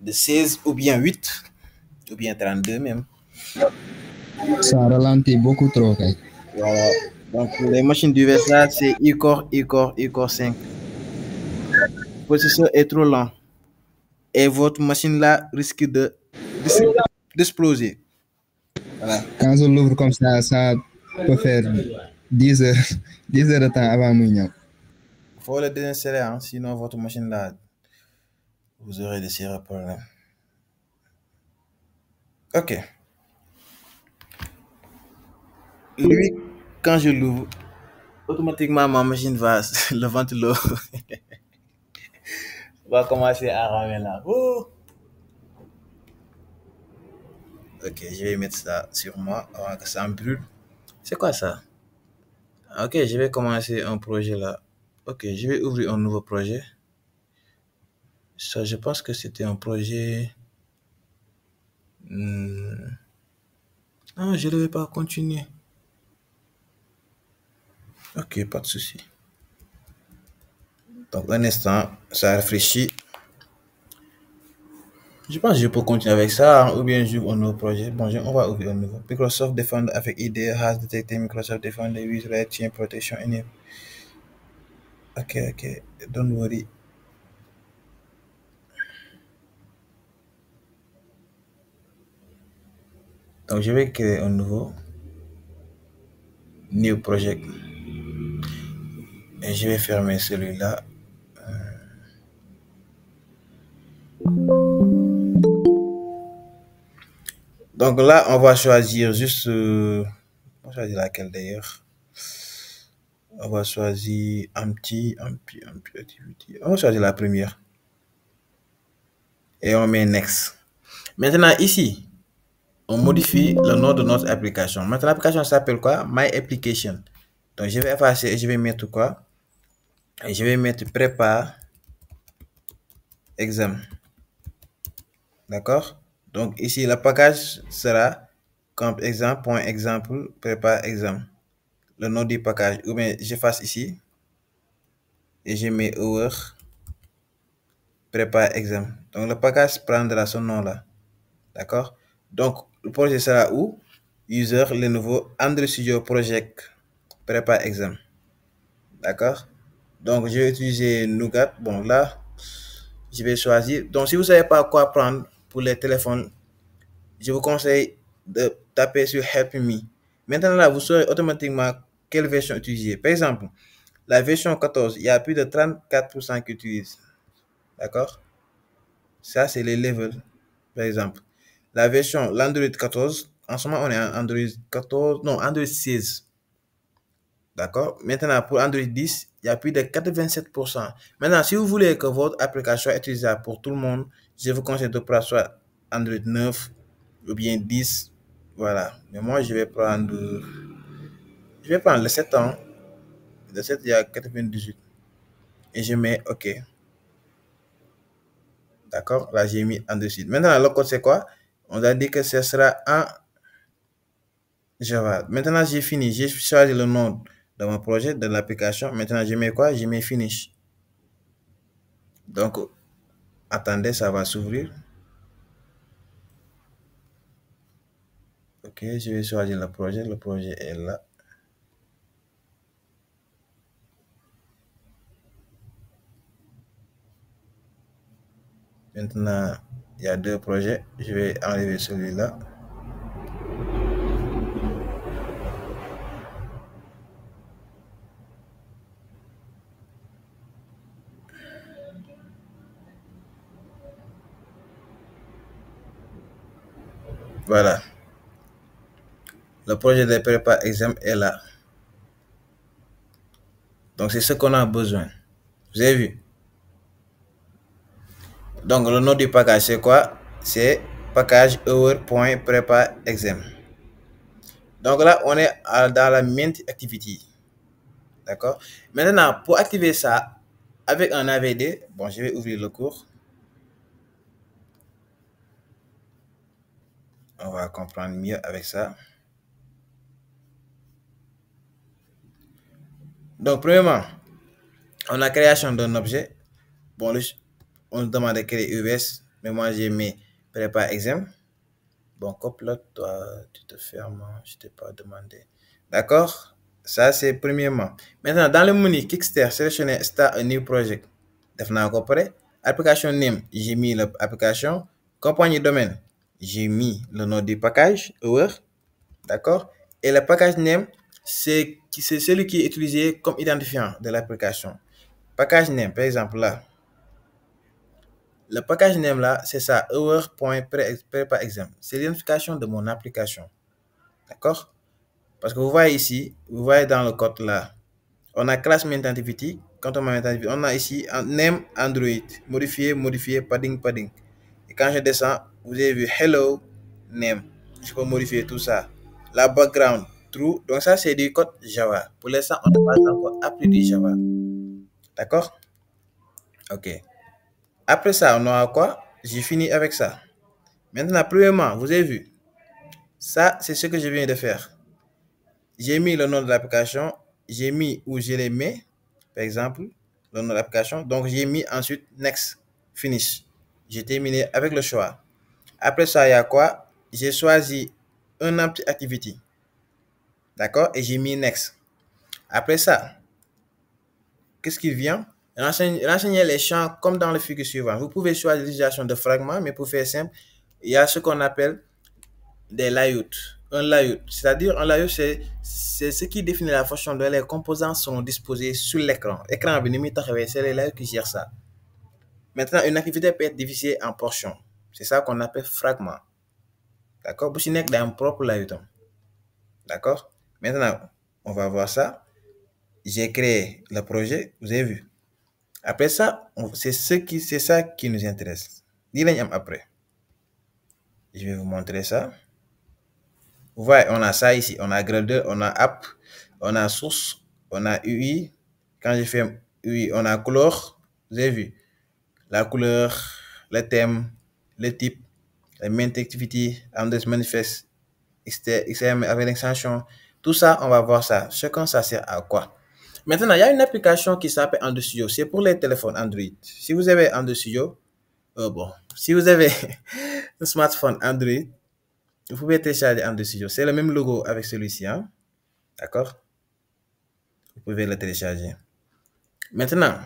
A: de 16 ou bien 8 ou bien 32 même.
C: Ça ralentit beaucoup trop, kay.
A: Voilà. Donc, les machines d'UVS là, c'est e-core 5. Le processeur est trop lent et votre machine là risque d'exploser. Voilà.
C: Quand je l'ouvre comme ça peut faire 10 heures, 10 heures de temps avant muy ñëw.
A: Il faut le désinstaller, hein, sinon votre machine là, vous aurez des sérieux problèmes. Ok. Lui, quand je l'ouvre, automatiquement ma machine va, le ventilo va commencer à ramer là. Oh! Ok, je vais mettre ça sur moi avant que ça me brûle. C'est quoi ça? Ok, je vais commencer un projet là. Ok, je vais ouvrir un nouveau projet. Ça, je pense que c'était un projet. Non, je ne vais pas continuer. Ok, pas de souci. Donc, un instant, ça réfléchit. Je pense que je peux continuer avec ça, hein, ou bien j'ouvre un nouveau projet. Bon, on va ouvrir un nouveau. Microsoft Defender avec IDE has detected Microsoft Defender with Red Team Protection in. Ok, don't worry. Donc, je vais créer un nouveau new project. Et je vais fermer celui-là. Donc là, on va choisir juste. On va choisir laquelle d'ailleurs. On va choisir Empty Activity. On va choisir la première. Et on met Next. Maintenant, ici, on modifie le nom de notre application. Maintenant, l'application s'appelle quoi? My Application. Donc, je vais effacer et je vais mettre quoi? Et je vais mettre Prépare Exam. D'accord? Donc, ici, le package sera comme exemple, prépare exam. Le nom du package. Ou bien, j'efface ici. Et je mets Our prépare exam. Donc, le package prendra ce nom-là. D'accord? Donc, le projet sera où? User, le nouveau Android Studio Project prépare exam. D'accord? Donc, je vais utiliser Nougat. Bon, là, je vais choisir. Donc, si vous ne savez pas quoi prendre pour les téléphones, je vous conseille de taper sur Help Me. Maintenant, là, vous saurez automatiquement quelle version utiliser. Par exemple, la version 14, il y a plus de 34% qui utilisent. D'accord? Ça, c'est les levels, par exemple. La version, l'Android 14, en ce moment, on est en Android 14, non, Android 16. D'accord? Maintenant, pour Android 10, il y a plus de 87%. Maintenant, si vous voulez que votre application soit utilisable pour tout le monde, je vous conseille de prendre soit Android 9 ou bien 10. Voilà. Mais moi, je vais prendre le 7 ans. Le 7, il y a 98. Et je mets OK. D'accord? Là, j'ai mis Android 6. Maintenant, le code, c'est quoi? On a dit que ce sera en Java. Maintenant, j'ai fini. J'ai choisi le nom de mon projet, de l'application. Maintenant, je mets quoi? Je mets Finish. Donc, attendez, ça va s'ouvrir. Ok, je vais choisir le projet. Le projet est là. Maintenant, Il y a 2 projets. Je vais enlever celui-là. Voilà. Le projet de prépa examen est là. Donc, c'est ce qu'on a besoin. Vous avez vu? Donc, le nom du package, c'est quoi? C'est package hour.prepa exam. Donc là, on est dans la main activity. D'accord? Maintenant, pour activer ça avec un AVD, bon, je vais ouvrir le cours. On va comprendre mieux avec ça. Donc, premièrement, on a création d'un objet. Bon, on nous demande de créer US, mais moi j'ai mis prépa exam. Bon, copilote, toi, tu te fermes, je ne t'ai pas demandé. D'accord? Ça, c'est premièrement. Maintenant, dans le menu Kickstart, sélectionnez Start a New Project. Définitivement prêt. Application name, j'ai mis l'application. Compagnie domaine, j'ai mis le nom du package, Hour. D'accord? Et le package name, c'est celui qui est utilisé comme identifiant de l'application. Package name, par exemple, là. Le package name là, c'est ça, hour.prepa exam. C'est l'identification de mon application. D'accord? Parce que vous voyez ici, vous voyez dans le code là, on a class main activity. Quand on met activity, on a ici un name Android, modifier, padding. Et quand je descends, vous avez vu hello name. Je peux modifier tout ça. La background true. Donc ça, c'est du code Java. Pour l'instant, on n'a pas encore appris du Java. D'accord? Ok. Après ça, on aura quoi? J'ai fini avec ça. Maintenant, premièrement, vous avez vu, ça, c'est ce que je viens de faire. J'ai mis le nom de l'application, j'ai mis où je les mets, par exemple, le nom de l'application. Donc, j'ai mis ensuite Next, Finish. J'ai terminé avec le choix. Après ça, il y a quoi? J'ai choisi un empty activity. D'accord? Et j'ai mis Next. Après ça, qu'est-ce qui vient? Renseignez les champs comme dans le figure suivant. Vous pouvez choisir l'utilisation de fragments, mais pour faire simple, il y a ce qu'on appelle des layouts. Un layout, c'est-à-dire un layout, c'est ce qui définit la fonction dont les composants sont disposés sur l'écran. L'écran, c'est les layouts qui gèrent ça. Maintenant, une activité peut être divisée en portions. C'est ça qu'on appelle fragment. D'accord? Vous n'êtes dans un propre layout. D'accord? Maintenant, on va voir ça. J'ai créé le projet, vous avez vu. Après ça, c'est ça qui nous intéresse. Dis-le après. Je vais vous montrer ça. Vous voyez, on a ça ici. On a Gradle, on a App, on a Source, on a UI. Quand je fais UI, on a couleur. Vous avez vu. La couleur, le thème, le type, la main activity, manifest, XML avec l'extension. Tout ça, on va voir ça. Chacun, ça sert à quoi. Maintenant, il y a une application qui s'appelle Android Studio. C'est pour les téléphones Android. Si vous avez Android Studio, si vous avez un smartphone Android, vous pouvez télécharger Android Studio. C'est le même logo avec celui-ci. Hein? D'accord? Vous pouvez le télécharger. Maintenant,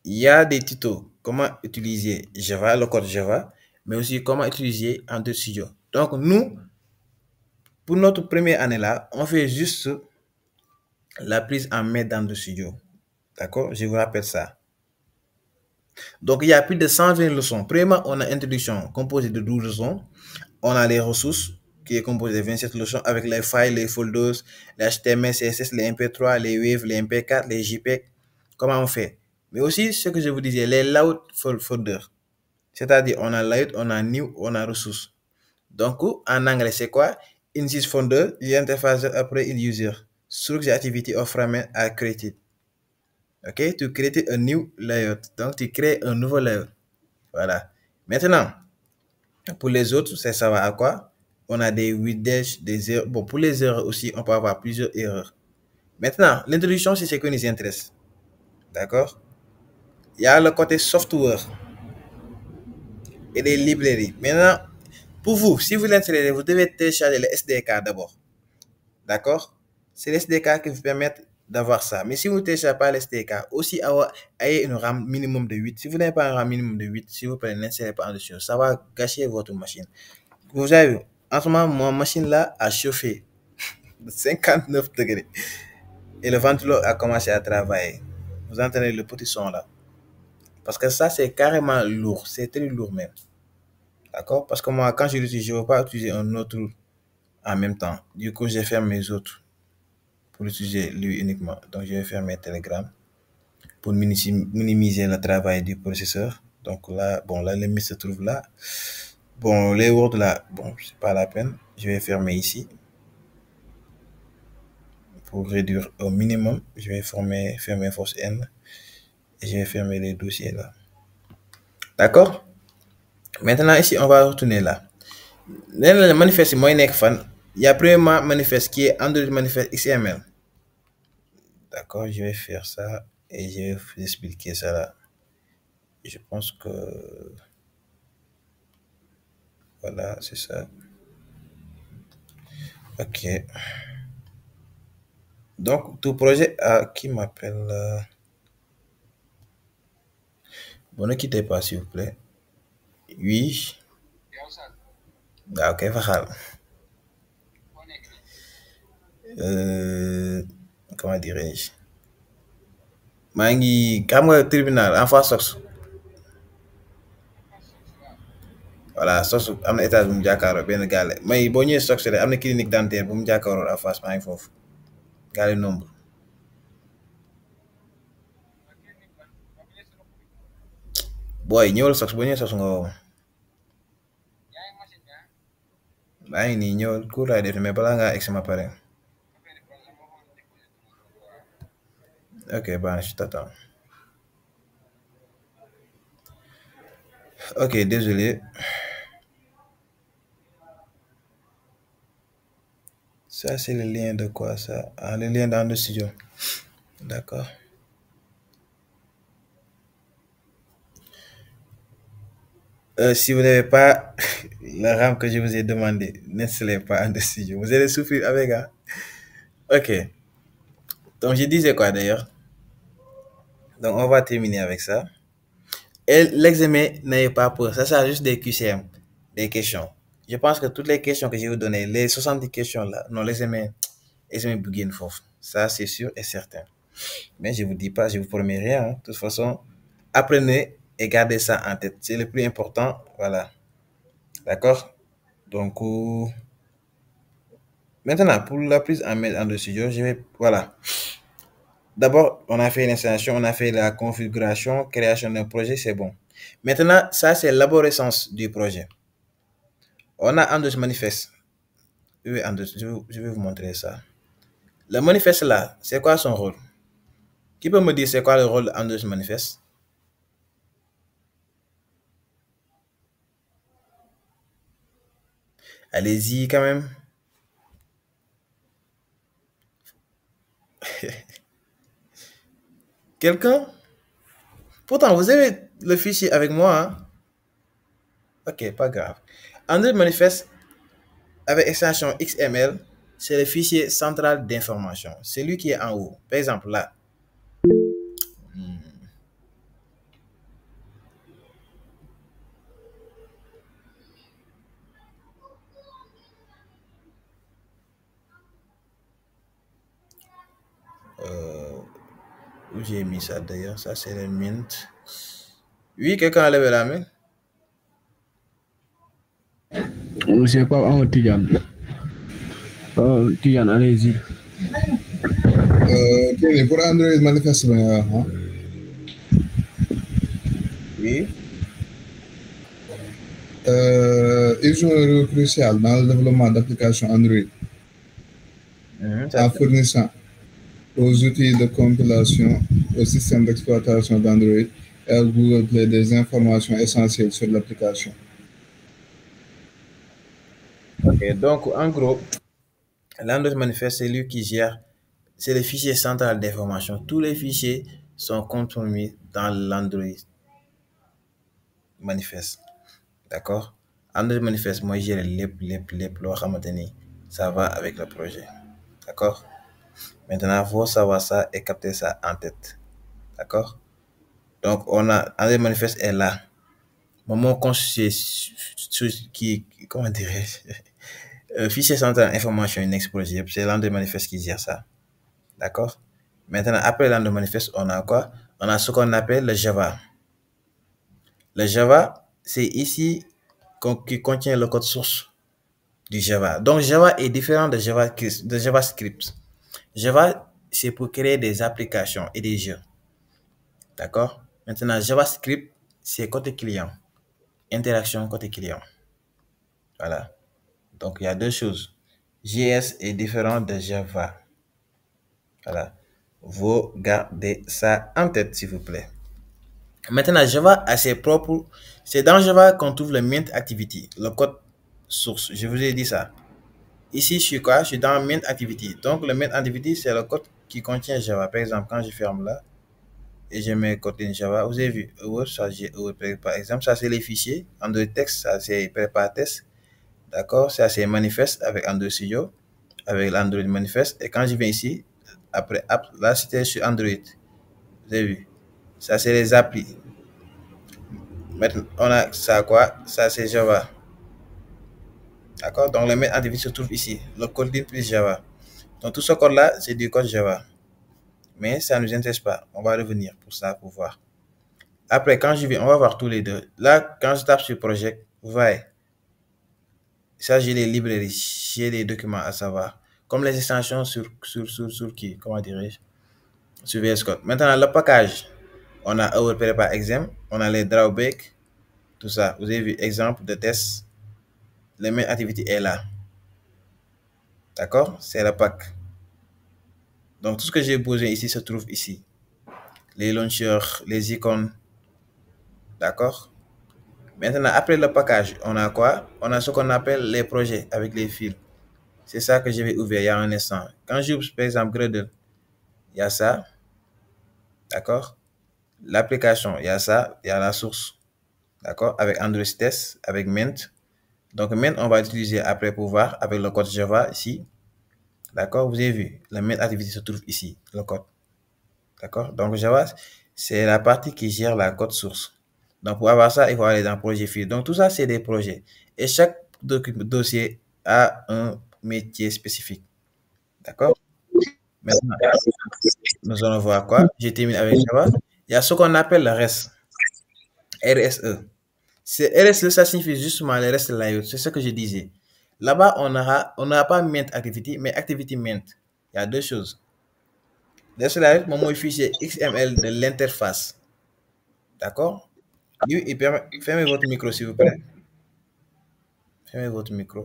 A: il y a des tutos. Comment utiliser Java, le code Java, mais aussi comment utiliser Android Studio. Donc, nous, pour notre première année là, on fait juste la prise en main d'Android Studio. D'accord? Je vous rappelle ça. Donc, il y a plus de 120 leçons. Premièrement, on a introduction composée de 12 leçons. On a les ressources qui est composée de 27 leçons avec les files, les folders, les HTML, CSS, les MP3, les Wave, les MP4, les JPEG. Comment on fait? Mais aussi, ce que je vous disais, les layout folders. C'est-à-dire, on a layout, on a new, on a ressources. Donc, en anglais, c'est quoi? In this folder, l'interface après in user. Structure activity of fragment are created. OK? To create a new layout. Donc, tu crées un nouveau layout. Voilà. Maintenant, pour les autres, ça va à quoi? On a des widgets, des erreurs. Bon, pour les erreurs aussi, on peut avoir plusieurs erreurs. Maintenant, l'introduction, c'est ce qui nous intéresse. D'accord? Il y a le côté software et les librairies. Maintenant, pour vous, si vous l'installez, vous devez télécharger le SDK d'abord. D'accord? C'est le SDK qui vous permet d'avoir ça. Mais si vous ne téléchargez pas l'STK, aussi ayez une RAM minimum de 8. Si vous n'avez pas un RAM minimum de 8, s'il vous plaît, n'insérez pas en dessus. Ça va gâcher votre machine. Vous avez vu, en ce moment, ma machine là a chauffé de 59 degrés. Et le ventilo a commencé à travailler. Vous entendez le petit son là. Parce que ça, c'est carrément lourd. C'est très lourd même. D'accord? Parce que moi, quand je l'utilise, je ne veux pas utiliser un autre en même temps. Du coup, j'ai fermé mes autres pour utiliser lui uniquement. Donc, je vais fermer Telegram pour minimiser le travail du processeur. Donc là, bon, la limite se trouve là. Bon, les Word là, bon, c'est pas la peine. Je vais fermer ici. Pour réduire au minimum, je vais fermer force N. Et je vais fermer les dossiers là. D'accord? Maintenant, ici, on va retourner là. Le manifeste, moi, il y a premièrement manifeste qui est Android manifeste XML. D'accord, je vais faire ça et je vais vous expliquer ça là. Je pense que voilà, c'est ça. Ok. Donc, tout projet qui m'appelle. Bon, ne quittez pas, s'il vous plaît. Oui. Ah, ok, Fahal. Comment dirais-je? Mangi, comme tribunal, en face Sox. Voilà, Sox, am na étage bu mu jàkkaarloo benn gaale. Mais boo ñëwee Sox rek am na clinique dentaire bu mu jàkkaarloo en face maa ngi foofu. Gaale nombre. Boy, ñëwal Sox boo ñëwee Sox nga woo. maa ngi nii ñëwal cours laay def mais balaa ngaa egg ma pare. Ok, ben, je t'attends. Ok, désolé. Ça, c'est le lien de quoi ça? Ah, le lien dans le studio. D'accord. Si vous n'avez pas la RAM que je vous ai demandé, n'installez pas en studio. Vous allez souffrir avec. Hein? Ok. Donc, je disais quoi d'ailleurs? Donc, on va terminer avec ça. Et l'examen, n'ayez pas peur. Ça sert juste des QCM, des questions. Je pense que toutes les questions que je vais vous donner, les 70 questions là, non, l'examen bugué une fois. Ça, c'est sûr et certain. Mais je ne vous dis pas, je ne vous promets rien. Hein. De toute façon, apprenez et gardez ça en tête. C'est le plus important. Voilà. D'accord? Donc, maintenant, pour la prise en main en studio, je vais. Voilà. D'abord, on a fait l'installation, on a fait la configuration, création d'un projet, c'est bon. Maintenant, ça, c'est l'arborescence du projet. On a Android manifeste. Oui, Android, je vais vous montrer ça. Le manifeste là, c'est quoi son rôle? Qui peut me dire c'est quoi le rôle d'Android manifeste? Allez-y quand même. Quelqu'un? Pourtant, vous avez le fichier avec moi. Hein? Ok, pas grave. Android manifeste avec extension XML, c'est le fichier central d'information. C'est lui qui est en haut. Par exemple, là. Où j'ai mis ça d'ailleurs? Ça, c'est le Mint. Oui, quelqu'un a levé la main?
B: C'est pas un Tidiane. Tidiane, allez-y.
C: Pour Android manifeste, hein?
A: Oui.
C: Ils jouent un rôle crucial dans le développement d'applications Android en fournissant aux outils de compilation, au système d'exploitation d'Android et à Google Play des informations essentielles sur l'application.
A: Ok, donc en gros, l'Android manifeste, c'est lui qui gère, c'est le fichier central d'information. Tous les fichiers sont contenus dans l'Android manifeste. D'accord? Android manifeste, moi, je gère les ça va avec le projet. D'accord? Maintenant, il faut savoir ça et capter ça en tête. D'accord? Donc, on a Android Manifest est là. Moment comment dirais-je? Fichier central information inexplosible, c'est l'Android Manifest qui gère ça. D'accord? Maintenant, après l'Android Manifest, on a quoi? On a ce qu'on appelle le Java. Le Java, c'est ici qui contient le code source du Java. Donc, Java est différent de JavaScript. Java, c'est pour créer des applications et des jeux. D'accord? Maintenant, JavaScript, c'est côté client. Interaction côté client. Voilà. Donc, il y a deux choses. JS est différent de Java. Voilà. Vous gardez ça en tête, s'il vous plaît. Maintenant, Java a ses propres... C'est dans Java qu'on trouve le Mint Activity, le code source. Je vous ai dit ça. Ici, je suis quoi? Je suis dans Mint Activity. Donc, le Mint Activity, c'est le code qui contient Java. Par exemple, quand je ferme là, et je mets côté Java, vous avez vu, par exemple, ça c'est les fichiers. Android Text, ça c'est Prepare Test. D'accord? Ça c'est Manifest avec Android Studio, avec l'Android Manifest. Et quand je viens ici, après App, là c'était sur Android. Vous avez vu? Ça c'est les applis. Maintenant, on a ça quoi? Ça c'est Java. D'accord? Donc le main activity se trouve ici. Le code plus Java. Donc tout ce code-là, c'est du code Java. Mais ça ne nous intéresse pas. On va revenir pour ça, pour voir. Après, quand je viens, on va voir tous les deux. Là, quand je tape sur Project, vous voyez, ça, j'ai les librairies, j'ai les documents à savoir. Comme les extensions sur qui, comment dirais-je, sur VS Code. Maintenant, le package, on a OWP par exemple, on a les drawbacks, tout ça. Vous avez vu, exemple de test. Le main activity est là. D'accord? C'est le pack. Donc, tout ce que j'ai besoin ici se trouve ici. Les launchers, les icônes. D'accord? Maintenant, après le package, on a quoi? On a ce qu'on appelle les projets avec les fils. C'est ça que je vais ouvrir il y a un instant. Quand j'ouvre, par exemple, Gradle, il y a ça. D'accord? L'application, il y a ça. Il y a la source. D'accord? Avec Android Test, avec Mint. Donc, Mint, on va utiliser après pour voir avec le code Java ici. D'accord? Vous avez vu, la Mint Activity se trouve ici, le code. D'accord? Donc, Java, c'est la partie qui gère la code source. Donc, pour avoir ça, il faut aller dans projet fil. Donc, tout ça, c'est des projets. Et chaque dossier a un métier spécifique. D'accord? Maintenant, nous allons voir quoi? Je termine avec Java. Il y a ce qu'on appelle le REST. RSE. RSE, ça signifie justement le REST layout. C'est ce que je disais. Là-bas, on n'aura pas Mint Activity, mais Activity Mint. Il y a deux choses. REST layout, mon fichier XML de l'interface. D'accord? Fermez votre micro, s'il vous plaît. Fermez votre micro.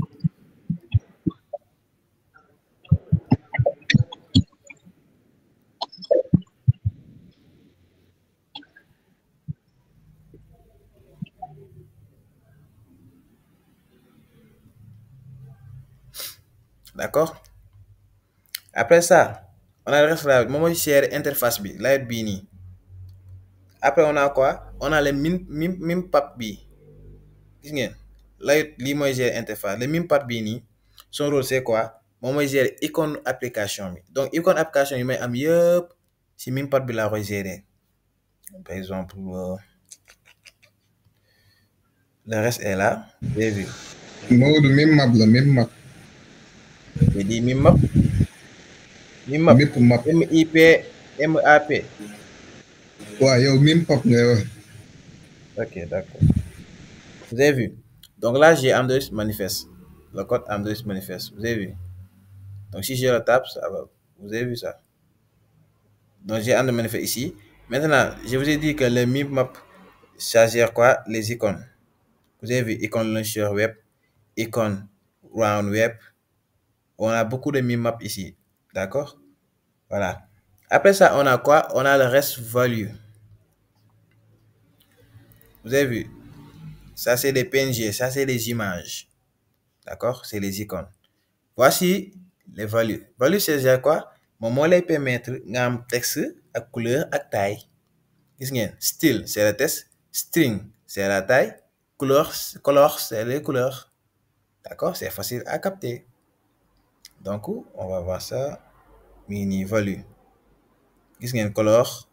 A: D'accord? Après ça, on a le reste là. Moi, je interface bi, layout bini. Après, on a quoi? On a le mimpap bi. Qu'est-ce que layout, li moi gère interface. Le mimpap bini, son rôle c'est quoi? Moi, je gère icône application. Donc, icône application, il met am yup. Si mimpap bi la gérer. Par exemple, le reste est là. Vous avez vu?
C: Mode même map la même map.
A: J'ai dit mimpap. Mimpap. MIP, MAP.
C: Ouais, yo, même pap, ouais.
A: Ok, d'accord. Vous avez vu? Donc là, j'ai Android Manifest. Le code Android Manifest. Vous avez vu? Donc si je le tape, ça va. Vous avez vu ça? Donc j'ai Android Manifest ici. Maintenant, je vous ai dit que le map, ça gère quoi? Les icônes. Vous avez vu? Icône launcher web, icône round web. On a beaucoup de map ici. D'accord? Voilà. Après ça, on a quoi? On a le rest value. Vous avez vu? Ça, c'est des PNG. Ça, c'est des images. D'accord? C'est les icônes. Voici les values. Value, c'est quoi? Mon lay permettre un texte à couleur à taille. Style, c'est le texte. String, c'est la taille. Couleur, c'est les couleurs. D'accord? C'est facile à capter. Donc, on va voir ça. mini value. Gis ngeen color,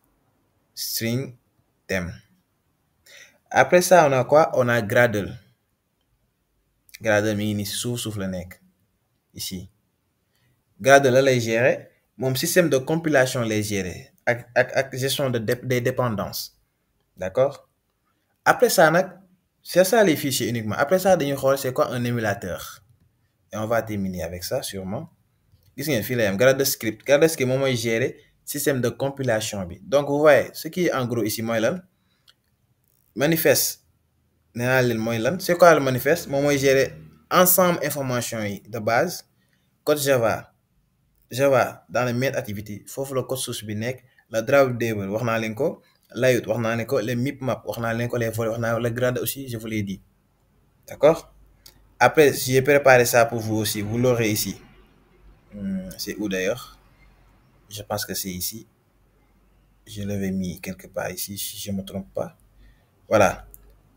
A: string, thème. Après ça, on a quoi? On a Gradle. Gradle mini suuf la nek. Ici. Gradle la lay gérer. Mon système de compilation lay gérer. Ak gestion des dépendances. D'accord? Après ça, c'est ça les fichiers uniquement. Après ça, c'est quoi un émulateur? Et on va terminer avec ça sûrement. Gis ngeen fii la yam Gradle script. Gradle script moom mooy gérer système de compilation bi. Donc vous voyez ce qui est en gros ici mooy lan manifeste nee naa leen mooy lan c'est quoi le manifeste moom mooy gérer ensemble information yi de base code Java dans les main activity foofu la code source bi nekk la drawable wax naa leen ko layout wax naa leen ko les mipmap wax naa leen ko les volets wax naa le Gradle aussi je vous l'ai dit. D'accord? Après j'ai préparé ça pour vous aussi, vous l'aurez ici. C'est où d'ailleurs? Je pense que c'est ici. Je l'avais mis quelque part ici, si je ne me trompe pas. Voilà.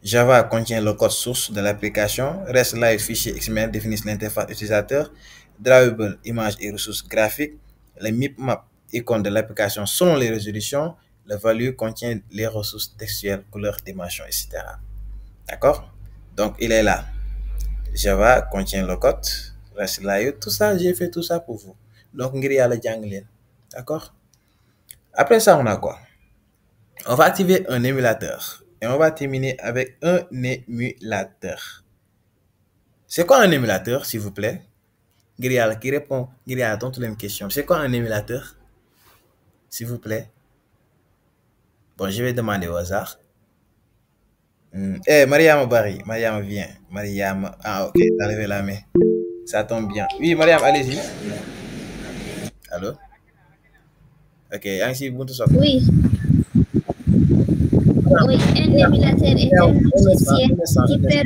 A: Java contient le code source de l'application. Reste live fichier XML définissent l'interface utilisateur. Drawable images et ressources graphiques. Les mipmap icônes de l'application selon les résolutions. Le value contient les ressources textuelles, couleurs, dimensions, etc. D'accord? Donc, il est là. Java contient le code. Reste live. Tout ça, j'ai fait tout ça pour vous. Donc, ngir yalla jang len. D'accord? Après ça, on a quoi? On va activer un émulateur. Et on va terminer avec un émulateur. C'est quoi un émulateur, s'il vous plaît? Ngir yalla qui répond, ngir yalla tontu len question. C'est quoi un émulateur? S'il vous plaît. Bon, je vais demander au hasard. Mariam Barry. Mariam, viens. Mariam. Ah, ok, t'as levé la main. Ça tombe bien. Oui, Mariam, allez-y. Allô? Ok, ainsi, bon, tout ça.
G: Oui. Oui, un émulateur est un logiciel qui permet...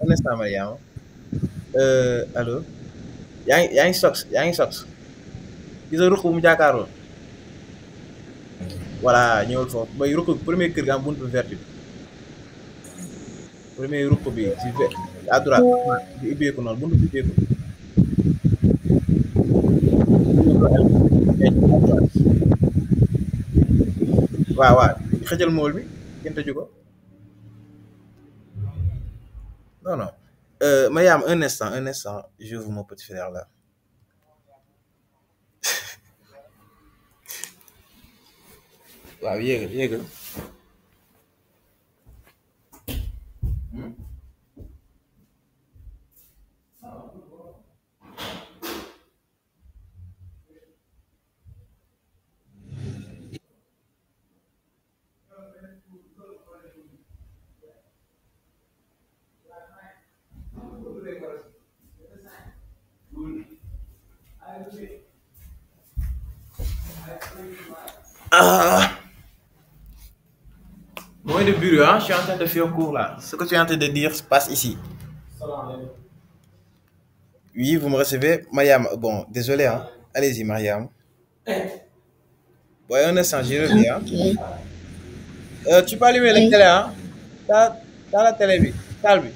A: Un instant, Mariam. Allô? Yaa ngi sox. Gis nga ruq bu mu jàkkaarloo. Voilà, ñëwul foofu. Mooy ruq premier kër ga am buntu vert bi. Premier ruq bi ci vert à droite bi ubbeeku noonu buntu bi ubbeeku. waaw xëjal mool bi kenn tëju ko. Non. Mariam, un instant, j'ouvre mon petit frère là. Waaw, yéegal. Moins de bureau, hein? Je suis en train de faire cours là. Ce que tu es en train de dire se passe ici. Oui, vous me recevez. Mariam, bon, désolé, hein? Allez-y, Mariam. Bon, un instant, je reviens. Okay. Tu peux allumer la télé, hein? T'as la télé, oui. Calme.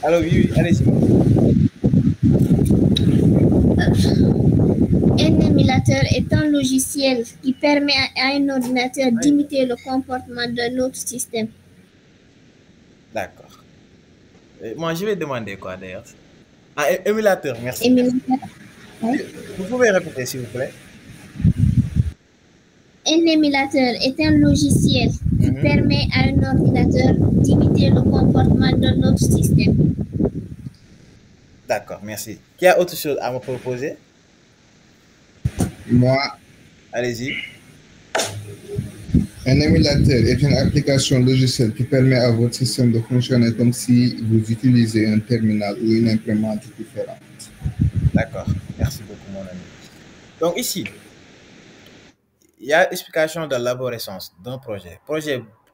A: Alors, oui, allez-y.
G: Un émulateur est un logiciel qui permet à un ordinateur d'imiter le comportement d'un autre système.
A: D'accord. Moi, je vais demander quoi d'ailleurs? Ah, émulateur, merci.
G: Émulateur. Oui.
A: Vous pouvez répéter, s'il vous plaît?
G: Un émulateur est un logiciel qui permet à un ordinateur d'imiter le comportement d'un autre système.
A: D'accord, merci. Qui a autre chose à me proposer?
C: Moi.
A: Allez-y.
C: Un émulateur est une application logicielle qui permet à votre système de fonctionner comme si vous utilisez un terminal ou une imprimante différente.
A: D'accord, merci beaucoup mon ami. Donc ici, il y a explication de l'arborescence d'un projet.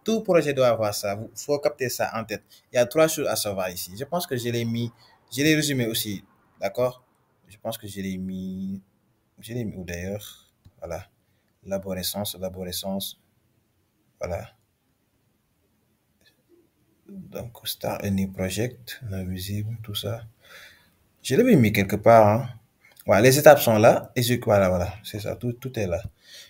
A: Tout projet doit avoir ça. Il faut capter ça en tête. Il y a 3 choses à savoir ici. Je pense que je l'ai résumé aussi. D'accord? Je pense que je l'ai mis où d'ailleurs? Voilà. L'arborescence. Voilà. Donc, start a new project, non visible, tout ça. Je l'avais mis quelque part. Hein. Voilà, les étapes sont là. Et voilà, c'est ça, tout est là.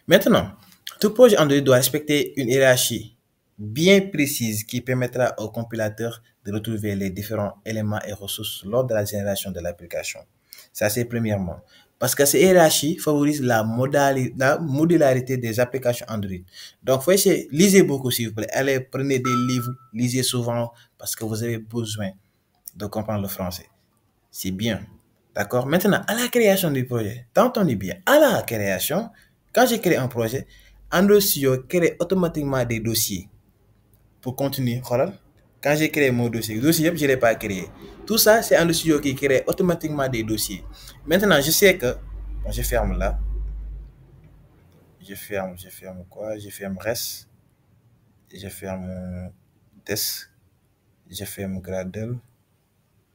A: Maintenant, tout projet Android doit respecter une hiérarchie bien précise qui permettra au compilateur de retrouver les différents éléments et ressources lors de la génération de l'application. Ça, c'est premièrement. Parce que cette hiérarchie favorise la modularité des applications Android. Donc, faut essayer, lisez beaucoup s'il vous plaît. Allez, prenez des livres, lisez souvent parce que vous avez besoin de comprendre le français. C'est bien. D'accord? Maintenant, à la création du projet, t'as entendu bien, à la création, quand j'ai créé un projet, Android Studio crée automatiquement des dossiers pour continuer. Voilà. Quand j'ai créé mon dossier, je ne l'ai pas créé. Tout ça, c'est Android Studio qui crée automatiquement des dossiers. Maintenant, je sais que, bon, je ferme là. Je ferme quoi? Je ferme reste. Je ferme test. Je ferme Gradle.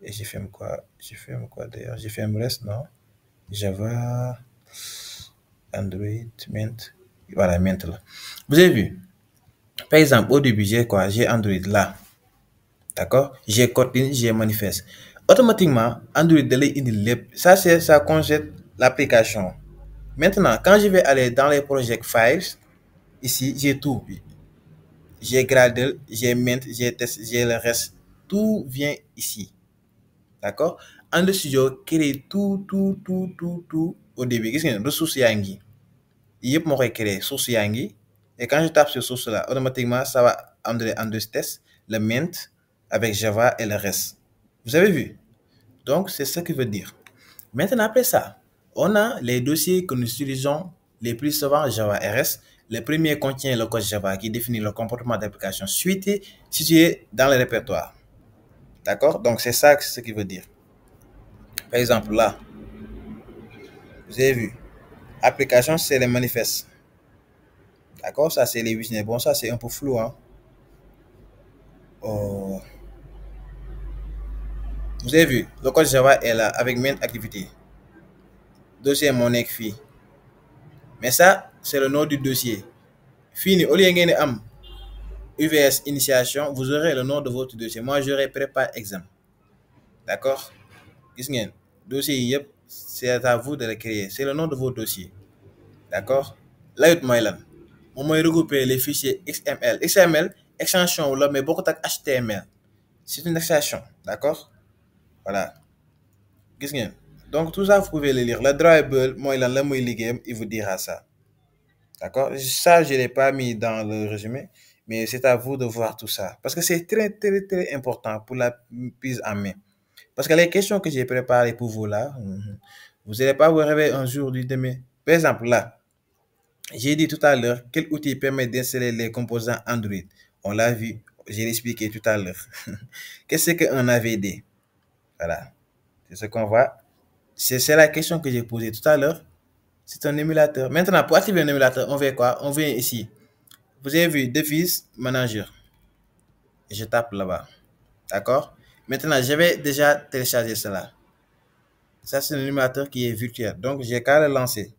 A: Et je ferme quoi? D'ailleurs? Je ferme reste, non? Java, Android, Mint. Voilà, Mint là. Vous avez vu? Par exemple, au début, j'ai quoi? J'ai Android là. D'accord? J'ai Kotlin, j'ai Manifest. Automatiquement, Android ça conjette l'application. Maintenant, quand je vais aller dans les project files, ici, j'ai tout. J'ai Gradle, j'ai Mint, j'ai Test, j'ai le reste. Tout vient ici. D'accord? Android Studio crée tout au début. Qu'est-ce qu'il y a? Ressources Yangi. Il m'aurait créé source Yangi. Et quand je tape sur source là, automatiquement, ça va Android Test, le Mint, avec Java et le reste. Vous avez vu? Donc, c'est ce qui veut dire. Maintenant, après ça, on a les dossiers que nous utilisons les plus souvent Java RS. Le premier contient le code Java qui définit le comportement d'application situé dans le répertoire. D'accord? Donc, c'est ça ce qui veut dire. Par exemple, là, vous avez vu, application, c'est les manifestes. D'accord? Ça, c'est les business. Bon, ça, c'est un peu flou, hein? Oh. Vous avez vu, le code Java est là avec main activity. Dossier monec.py. Mais ça, c'est le nom du dossier. Fini, au lieu de am UVS initiation, vous aurez le nom de votre dossier. Moi, j'aurai prépare exam. D'accord? Dossier, c'est à vous de le créer. C'est le nom de votre dossier. D'accord? Là, on va regrouper les fichiers XML. XML, extension là, mais beaucoup d'HTML. C'est une extension. D'accord? Voilà. Donc, tout ça, vous pouvez le lire. Le drawable, il vous dira ça. D'accord? Ça, je ne l'ai pas mis dans le résumé, mais c'est à vous de voir tout ça. Parce que c'est très important pour la prise en main. Parce que les questions que j'ai préparées pour vous là, vous n'allez pas vous réveiller un jour du demain. Par exemple, là, j'ai dit tout à l'heure quel outil permet d'installer les composants Android. On l'a vu, j'ai expliqué tout à l'heure. Qu'est-ce qu'un AVD? Voilà. C'est ce qu'on va. C'est la question que j'ai posée tout à l'heure. C'est un émulateur. Maintenant, pour activer un émulateur, on fait quoi? On vient ici. Vous avez vu, Device Manager. Et je tape là-bas. D'accord? Maintenant, je vais déjà télécharger cela. Ça, c'est un émulateur qui est virtuel. Donc, j'ai qu'à le lancer.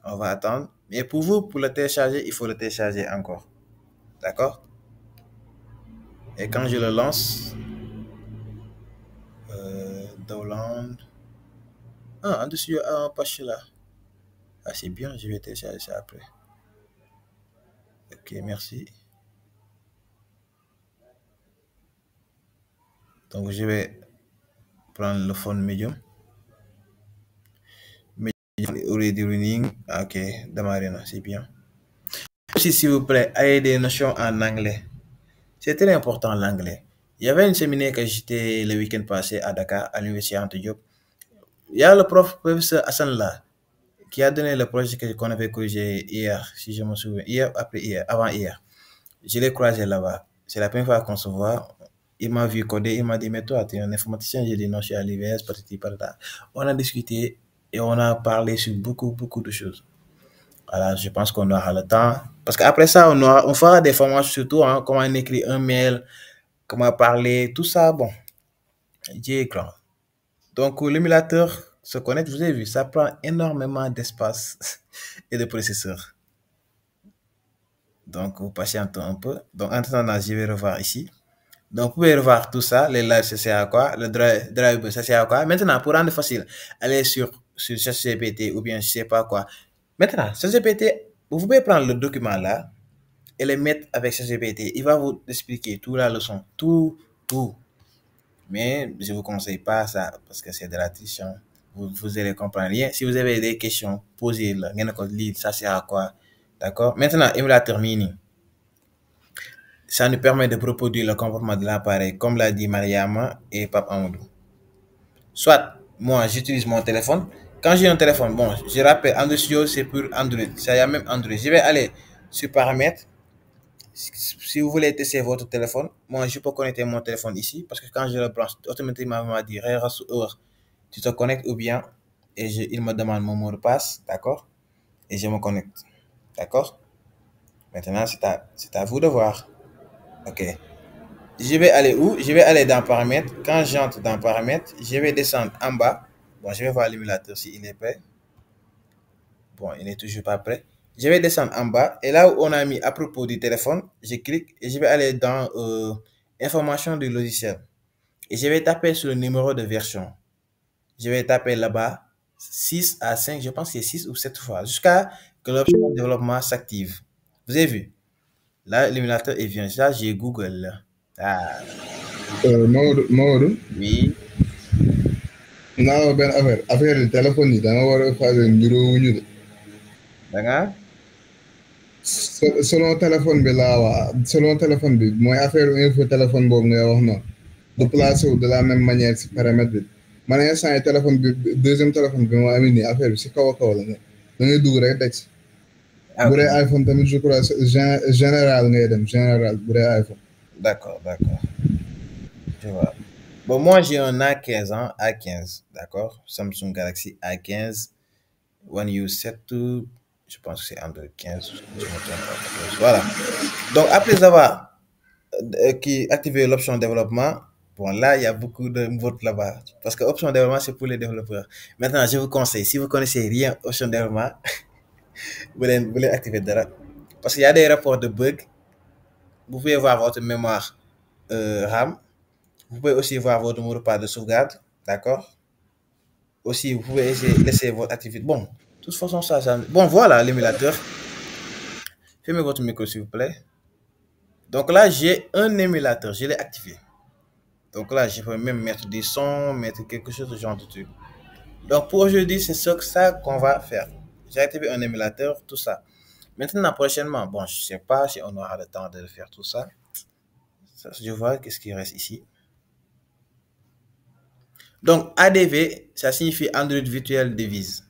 A: On va attendre. Mais pour vous, pour le télécharger, il faut le télécharger encore. D'accord? Et quand je le lance, download. Ah, en dessous, il y a un patch là. Ah, c'est bien, je vais télécharger ça après. Ok, merci. Donc, je vais prendre le fond medium. Already running. Ok, démarrer, c'est bien. Aussi, s'il vous plaît, ayez des notions en anglais. C'est très important l'anglais. Il y avait une séminaire que j'étais le week-end passé à Dakar, à l'université Anta Diop. Il y a le professeur Hassan là, qui a donné le projet qu'on avait corrigé hier, si je me souviens. Hier, après hier, avant hier. Je l'ai croisé là-bas. C'est la première fois qu'on se voit. Il m'a vu coder, il m'a dit, mais toi, tu es un informaticien. J'ai dit, non, je suis à l'IVS, patati patata. On a discuté et on a parlé sur beaucoup de choses. Voilà, je pense qu'on aura le temps. Parce qu'après ça, on fera des formations surtout, hein, comment on écrit un mail, comment parler, tout ça, bon. J'ai écran. Donc, l'émulateur se connecte, vous avez vu, ça prend énormément d'espace et de processeur. Donc, vous patientez un peu. Donc, en attendant, je vais revoir ici. Donc, vous pouvez revoir tout ça. Les lives, ça sert à quoi? Le drive, ça sert à quoi? Maintenant, pour rendre facile, allez sur ChatGPT ou bien je sais pas quoi. Maintenant, ChatGPT, vous pouvez prendre le document là et le mettre avec ChatGPT. Il va vous expliquer toute la leçon, tout. Mais je vous conseille pas ça parce que c'est de la triche. Vous allez comprendre rien. Si vous avez des questions, posez-le. Ça sert à quoi? D'accord? Maintenant, émulateur mini. Ça nous permet de reproduire le comportement de l'appareil, comme l'a dit Mariama et Pape Amadou. Soit, moi, j'utilise mon téléphone. Quand j'ai un téléphone, bon, je rappelle, Android Studio, c'est pour Android. Ça y a même Android. Je vais aller sur paramètres. Si vous voulez tester votre téléphone, moi, je peux connecter mon téléphone ici, parce que quand je le branche, automatiquement, il m'a dit, tu te connectes ou bien, et il me demande mon mot de passe, d'accord? Et je me connecte, d'accord? Maintenant, c'est à vous de voir. Ok. Je vais aller où? Je vais aller dans paramètres. Quand j'entre dans paramètres, je vais descendre en bas. Bon, je vais voir l'émulateur s'il est prêt. Bon, il n'est toujours pas prêt. Je vais descendre en bas. Et là où on a mis à propos du téléphone, je clique et je vais aller dans information du logiciel. Et je vais taper sur le numéro de version. Je vais taper là-bas 6 à 5, je pense que c'est 6 ou 7 fois, jusqu'à que l'option développement s'active. Vous avez vu? Là, l'émulateur est vient. Là, j'ai Google. Ah.
C: Maodo.
A: Oui.
C: Non, ben affaire de téléphone yi da nga war a faase njuróowuñu de.
A: Da nga?
C: Selon téléphone bi laa wax selon téléphone bi mooy affaire info téléphone boobu ngay wax noonu. du placé wu de la même manière si paramètre bi. man instant yi téléphone bi deuxième téléphone bi moo amee nii affaire bi si kaw a kaw la ne da ngay dugg rek teg si. bu dee iPhone tamit je crois général ngay dem général bu dee iPhone.
A: D'accord. Je vois. Bon, moi, j'ai un A15, hein, A15, d'accord? Samsung Galaxy A15, One U7, je pense que c'est Android 15. Je me trompe pas. Voilà. Donc, après avoir activé l'option développement, bon, là, il y a beaucoup de votes là-bas. Parce que option développement, c'est pour les développeurs. Maintenant, je vous conseille, si vous connaissez rien, option développement, vous voulez activer de là. Parce qu'il y a des rapports de bugs. Vous pouvez voir votre mémoire RAM. Vous pouvez aussi voir votre mot de passe de sauvegarde, d'accord? Aussi, vous pouvez laisser votre activité. Bon, de toute façon, ça. Bon, voilà l'émulateur. Fermez votre micro, s'il vous plaît. Donc là, j'ai un émulateur, je l'ai activé. Donc là, je peux même mettre des sons, mettre quelque chose de genre de truc. Donc pour aujourd'hui, c'est ça qu'on va faire. J'ai activé un émulateur, tout ça. Maintenant, prochainement, bon, je sais pas si on aura le temps de faire tout ça. Je vois qu'est-ce qui reste ici. Donc, ADV, ça signifie Android Virtual Device.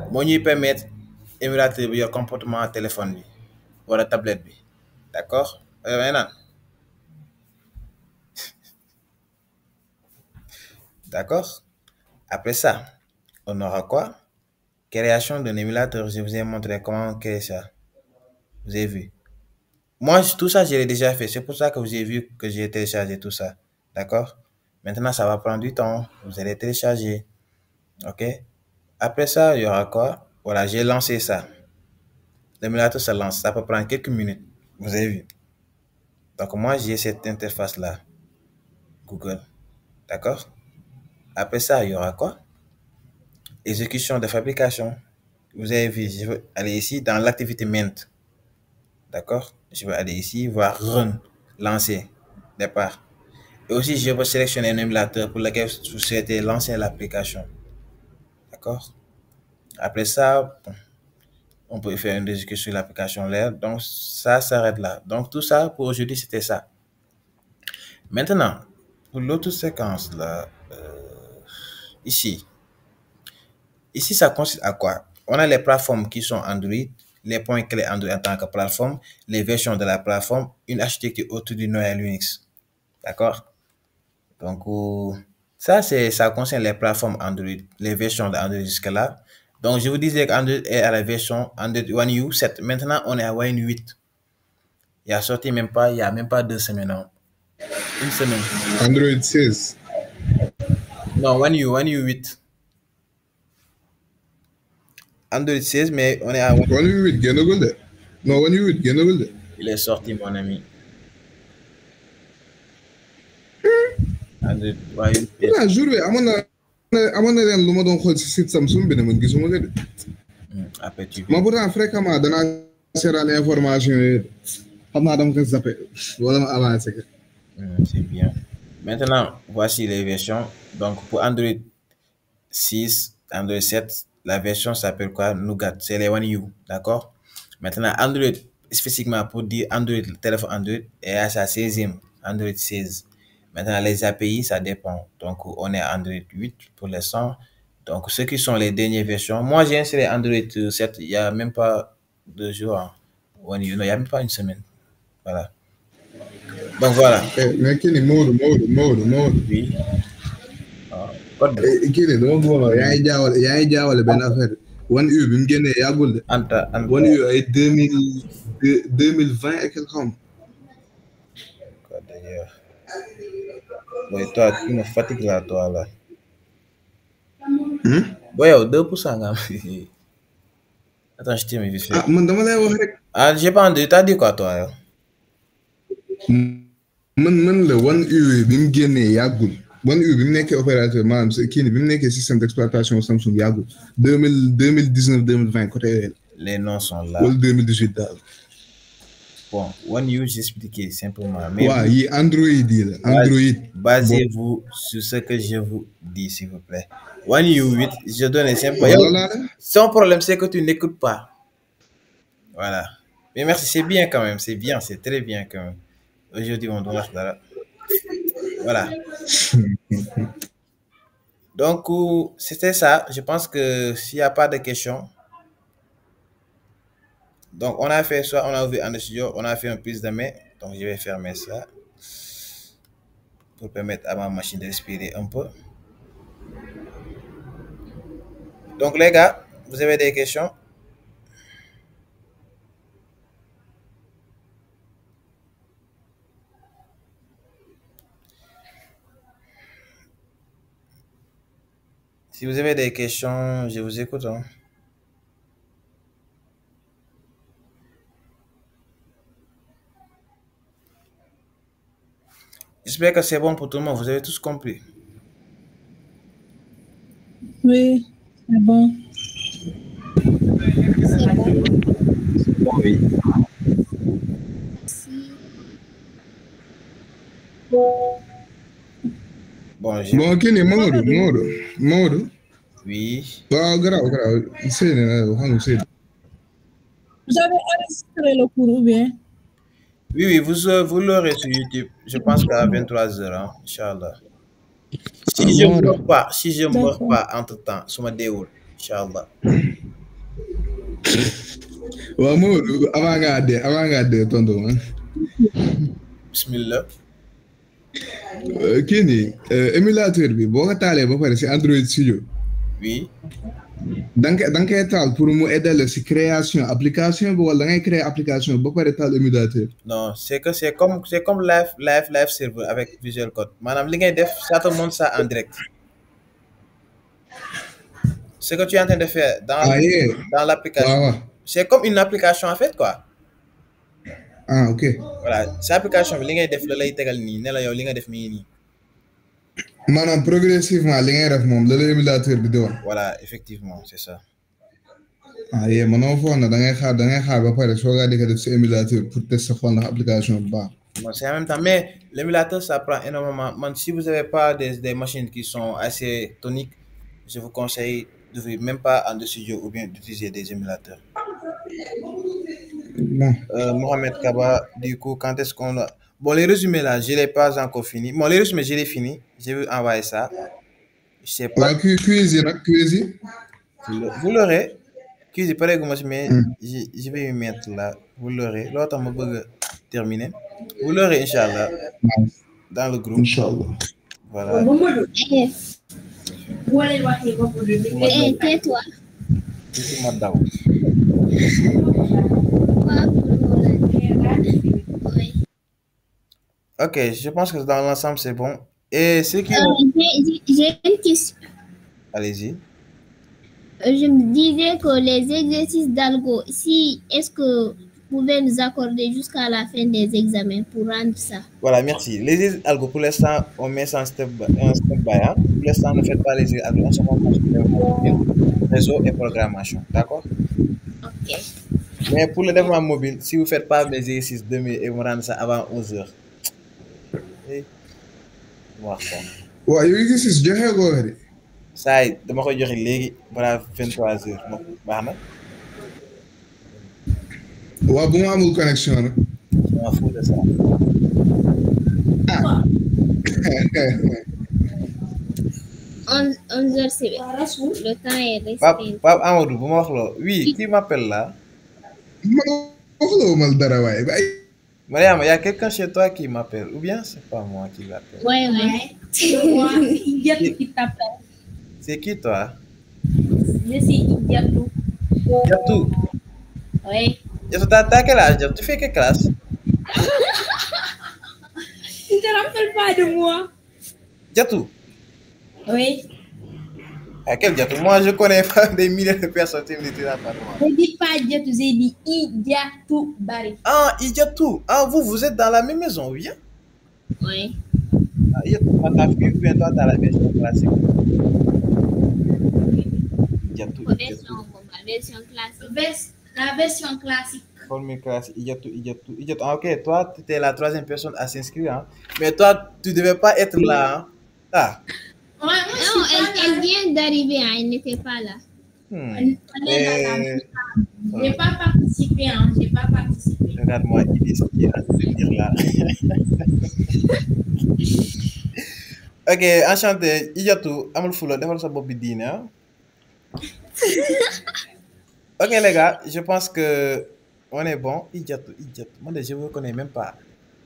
A: Bon, il permet d'émuler le comportement téléphone ou la tablette. D'accord? Maintenant. D'accord? Après ça, on aura quoi? Création d'un émulateur. Je vous ai montré comment créer ça. Vous avez vu? Moi, tout ça, je l'ai déjà fait. C'est pour ça que vous avez vu que j'ai téléchargé tout ça. D'accord? Maintenant, ça va prendre du temps. Vous allez télécharger. OK? Après ça, il y aura quoi? Voilà, j'ai lancé ça. L'émulateur se lance. Ça peut prendre quelques minutes. Vous avez vu? Donc, moi, j'ai cette interface-là. Google. D'accord? Après ça, il y aura quoi? Exécution de fabrication. Vous avez vu, je vais aller ici dans l'activité Mint. D'accord? Je vais aller ici, voir Run, lancer, départ. Et aussi, je vais sélectionner un émulateur pour lequel vous souhaitez lancer l'application. D'accord? Après ça, on peut faire une exécution sur l'application là. Donc, ça s'arrête là. Donc, tout ça pour aujourd'hui, c'était ça. Maintenant, pour l'autre séquence là, ici, ça consiste à quoi? On a les plateformes qui sont Android, les points clés Android en tant que plateforme, les versions de la plateforme, une architecture autour du noyau Linux. D'accord? Donc, ça concerne les plateformes Android, les versions d'Android jusque-là. Donc, je vous disais qu'Android est à la version Android One U7. Maintenant, on est à One U8. Il y a même pas 2 semaines. Non. Une semaine.
C: Android 16.
A: Non, One U8. Android 16, mais on est à
C: One U8, non, One U8,
A: il est sorti, mon ami. Android waaye une pièce.
C: ah jour bi amoon na leen lu ma doon xool si site Samsung bi ne man gisuma ko de.
A: Après tu
C: ma pourtant fréquemment danaa seetaan information yi xam naa dama ko zappé wala ma avancé ko.
A: C'est bien. Maintenant, voici les versions. Donc, pour Android 6, Android 7, la version s'appelle quoi? Nougat. C'est les One U. D'accord? Maintenant, Android, spécifiquement pour dire Android, le téléphone Android est à sa 16e, Android 16. Maintenant, les API, ça dépend. Donc, on est à Android 8 pour l'instant. Donc, ceux qui sont les dernières versions. Moi, j'ai installé Android 7 il n'y a même pas 2 jours. Hein. One U. Non, il n'y a même pas une semaine. Voilà. Donc voilà.
C: mais kii nii Maodo.
A: Oui. Code
C: kii nii dama bëggoon yaa ngi jaawale benn affaire One U bi mu génnee yàggul de.
A: Anta.
C: One U ay 2020 et quelque chose.
A: D'ailleurs. Oui, toi, tu me fatigues là, toi, là. Bon, 2% nga am. Attends, je t'ai vite fait.
C: Ah, man dama lay wax rek.
A: Ah, j'ai pas entendu. T'as dit quoi, toi, yow?
C: man la One U bi mu génnee yàggul. One U bi mu nekkee opérateur maanaam kii nii bi mu nekkee système d'exploitation Samsung yàggul 2019-2020 côté yooyu.
A: Les noms sont là.
C: Wala 2018 daal.
A: Bon, One U, j'expliquais simplement. Mais
C: waaw yi Android yi la. Android.
A: Basez-vous sur ce que je vous dis, s'il vous plaît. One U 8, je donne un simple. Son problème, c'est que tu n'écoutes pas. Voilà. Mais merci, c'est bien quand même. C'est bien, c'est très bien quand même. Aujourd'hui, on doit là. Voilà. Donc, c'était ça. Je pense que s'il n'y a pas de questions, donc on a fait ça, on a ouvert un studio, on a fait une prise de main. Donc, je vais fermer ça pour permettre à ma machine de respirer un peu. Donc, les gars, vous avez des questions? Si vous avez des questions, je vous écoute. Hein. J'espère que c'est bon pour tout le monde. Vous avez tous compris.
D: Oui, c'est bon.
G: C'est bon.
A: Oui.
G: Merci.
A: Bon,
C: kii nii Maodo.
A: Oui.
C: waaw garaaw Seydou xam nga Seydou.
D: Vous avez enregistré le cours ou bien?
A: Oui, vous l'aurez sur YouTube. Je pense qu'à 23h, hein, Inch'Allah. Si je ne meurs pas entre-temps, sur ma déoule, Inch'Allah.
C: waaw Maodo avant ngaa dee tonton hein.
A: Bismillah.
C: kii nii émulateur bi boo ko taalee ba pare si Android Studio.
A: Oui.
C: da nga koy taal pour mu aider la si création application bi wala da ngay créer application ba pare taal émulateur.
A: Non, c'est comme live server avec Visual Code. Maanaam li ngay def, ça te montre ça en direct. Ce que tu es en train de faire dans l'application, c'est comme une application en fait, quoi.
C: Ah, ok.
A: Voilà, cette application, li ngay def la lay tegal nii, ne la yow li nga def mi nii.
C: Maanaam progressivement li ngay def moom la émulateur bi di wax.
A: Voilà, effectivement, c'est ça.
C: Ah, mënoo foog na da ngay xaar ba pare soo gaa di ko def si émulateur pour tester xool ndax application bu baax.
A: Bon, c'est en même temps, mais l'émulateur, ça prend énormément. Si vous n'avez pas des machines qui sont assez toniques, je vous conseille d'ouvrir même pas en studio ou bien d'utiliser des émulateurs.
C: Bon.
A: Mohamed Kaba, du coup, quand est-ce qu'on a... Bon, les résumés là, je ne l'ai pas encore fini. Bon, les résumés, je l'ai fini. Je vais envoyer ça. Je sais pas.
C: Cuisine.
A: Vous l'aurez. Cuisine, pareil que moi, mais je vais y mettre là. Vous l'aurez. L'autre, je vais terminer. Vous l'aurez, Inch'Allah, dans le groupe.
C: Inch'Allah.
A: Voilà.
G: Tais-toi.
A: Ok, je pense que dans l'ensemble, c'est bon. Et ce qui...
G: J'ai une question.
A: Allez-y.
G: Je me disais que les exercices d'algo, est-ce que pouvez nous accorder jusqu'à la fin des examens pour rendre ça.
A: Voilà, merci. Les algo, pour l'instant, on met ça en step-by. Hein? Pour l'instant, ne faites pas les algo. On se concentre sur réseau et programmation. D'accord?
G: Ok.
A: Mais pour le développement mobile, si vous ne faites pas mes exercices demain et vous rendez ça avant 11h, voir ça.
C: Ouais, yow exercice joxe ko de.
A: Ça y est, dama koy joxe léegi balaa 23h. Baax na.
C: Waaw bu ma amul connexion nag.
A: Je m'en fous de ça.
C: Ah.
G: 11h, c'est le temps est resté.
A: Pape Amadou, bu ma wax loo. Oui, qui m'appelle là?
C: Ma waxloo mal dara waaye bay.
A: Mariam, il y a quelqu'un chez toi qui m'appelle, ou bien c'est pas moi qui l'appelle?
G: Ouais.
D: Idiatou qui t'appelle.
A: C'est qui toi?
D: Je suis Idiatou.
A: Yatou.
G: Oui.
A: Yatou, t'as quel âge? Tu fais quelle classe?
D: Tu ne te rappelles pas de moi?
A: Yatou.
D: Oui.
A: À quel Yatou? Moi, je connais pas des milliers de personnes qui me disent ça.
D: Je dis pas Idiatou, j'ai dit Idiatou Bari.
A: Ah, Yatou. Ah, vous êtes dans la même maison, oui?
G: Oui.
A: Ah, Yatou, ta fille ou bien toi, dans la version classique? Yatou.
D: La version classique.
A: Formule classique. Yatou. Ah, ok, toi, tu étais la troisième personne à s'inscrire. Hein? Mais toi, tu devais pas être là. Hein? Ah.
G: Non, elle vient d'arriver, hein, elle n'était pas là.
D: J'ai pas participé, hein, j'ai pas participé.
A: Regarde-moi, il est ce qui est en train de dire là. Ok, enchanté. Idiatou, amul fula, defal sa bopp bi diine, hein? Ok, les gars, je pense que on est bon. Idiatou. Moi, je ne vous connais même pas.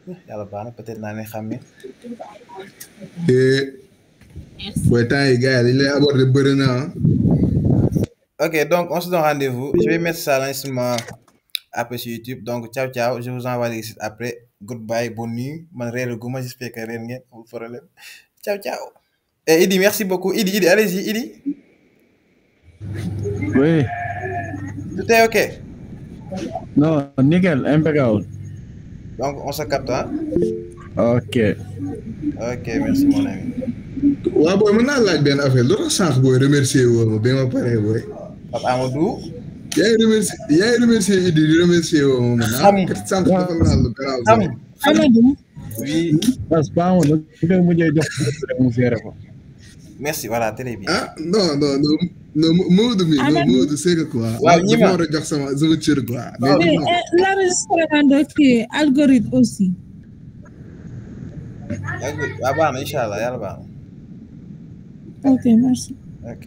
A: Yàlla baax na, peut-être naa ne xàmme.
C: Ouais, temps yi gars yi dañ lay aborder bëri na.
A: Ok, donc on se donne rendez-vous. Je vais mettre ça l'enregistrement après sur YouTube. Donc, ciao. Je vous envoie les sites après. Goodbye, bonne nuit. Man réer guma, j'espère que réer ngeen, amul problème. Ciao. Et Idi, merci beaucoup. Idi, allez-y, Idi.
B: Oui.
A: Tout est ok?
B: Non, nickel, impeccable.
A: Donc, on se capte, hein?
B: Ok,
A: merci mon ami.
C: Waaw booy mën naa laaj benn affaire lu tax sànq booy remercier woo ma ba ma paree booy.
A: Pape Amadou.
C: yaa ngi remercier Idi di remercier woo ma man. Sànq dafa laal lu garaaw.
D: Amadou.
A: Oui.
B: parce que pas amoon na mujjee jox mu seere ko.
A: Merci, voilà, très bien.
C: Ah non Maodo mi Maodo c'est que quoi.
A: Waaw ñi ma
C: war a jox sama cër quoi.
D: L'enregistrement de algorithme aussi.
A: Waaw baax na, incha allah, yàlla baax na.
D: Ok, merci.
A: Ok.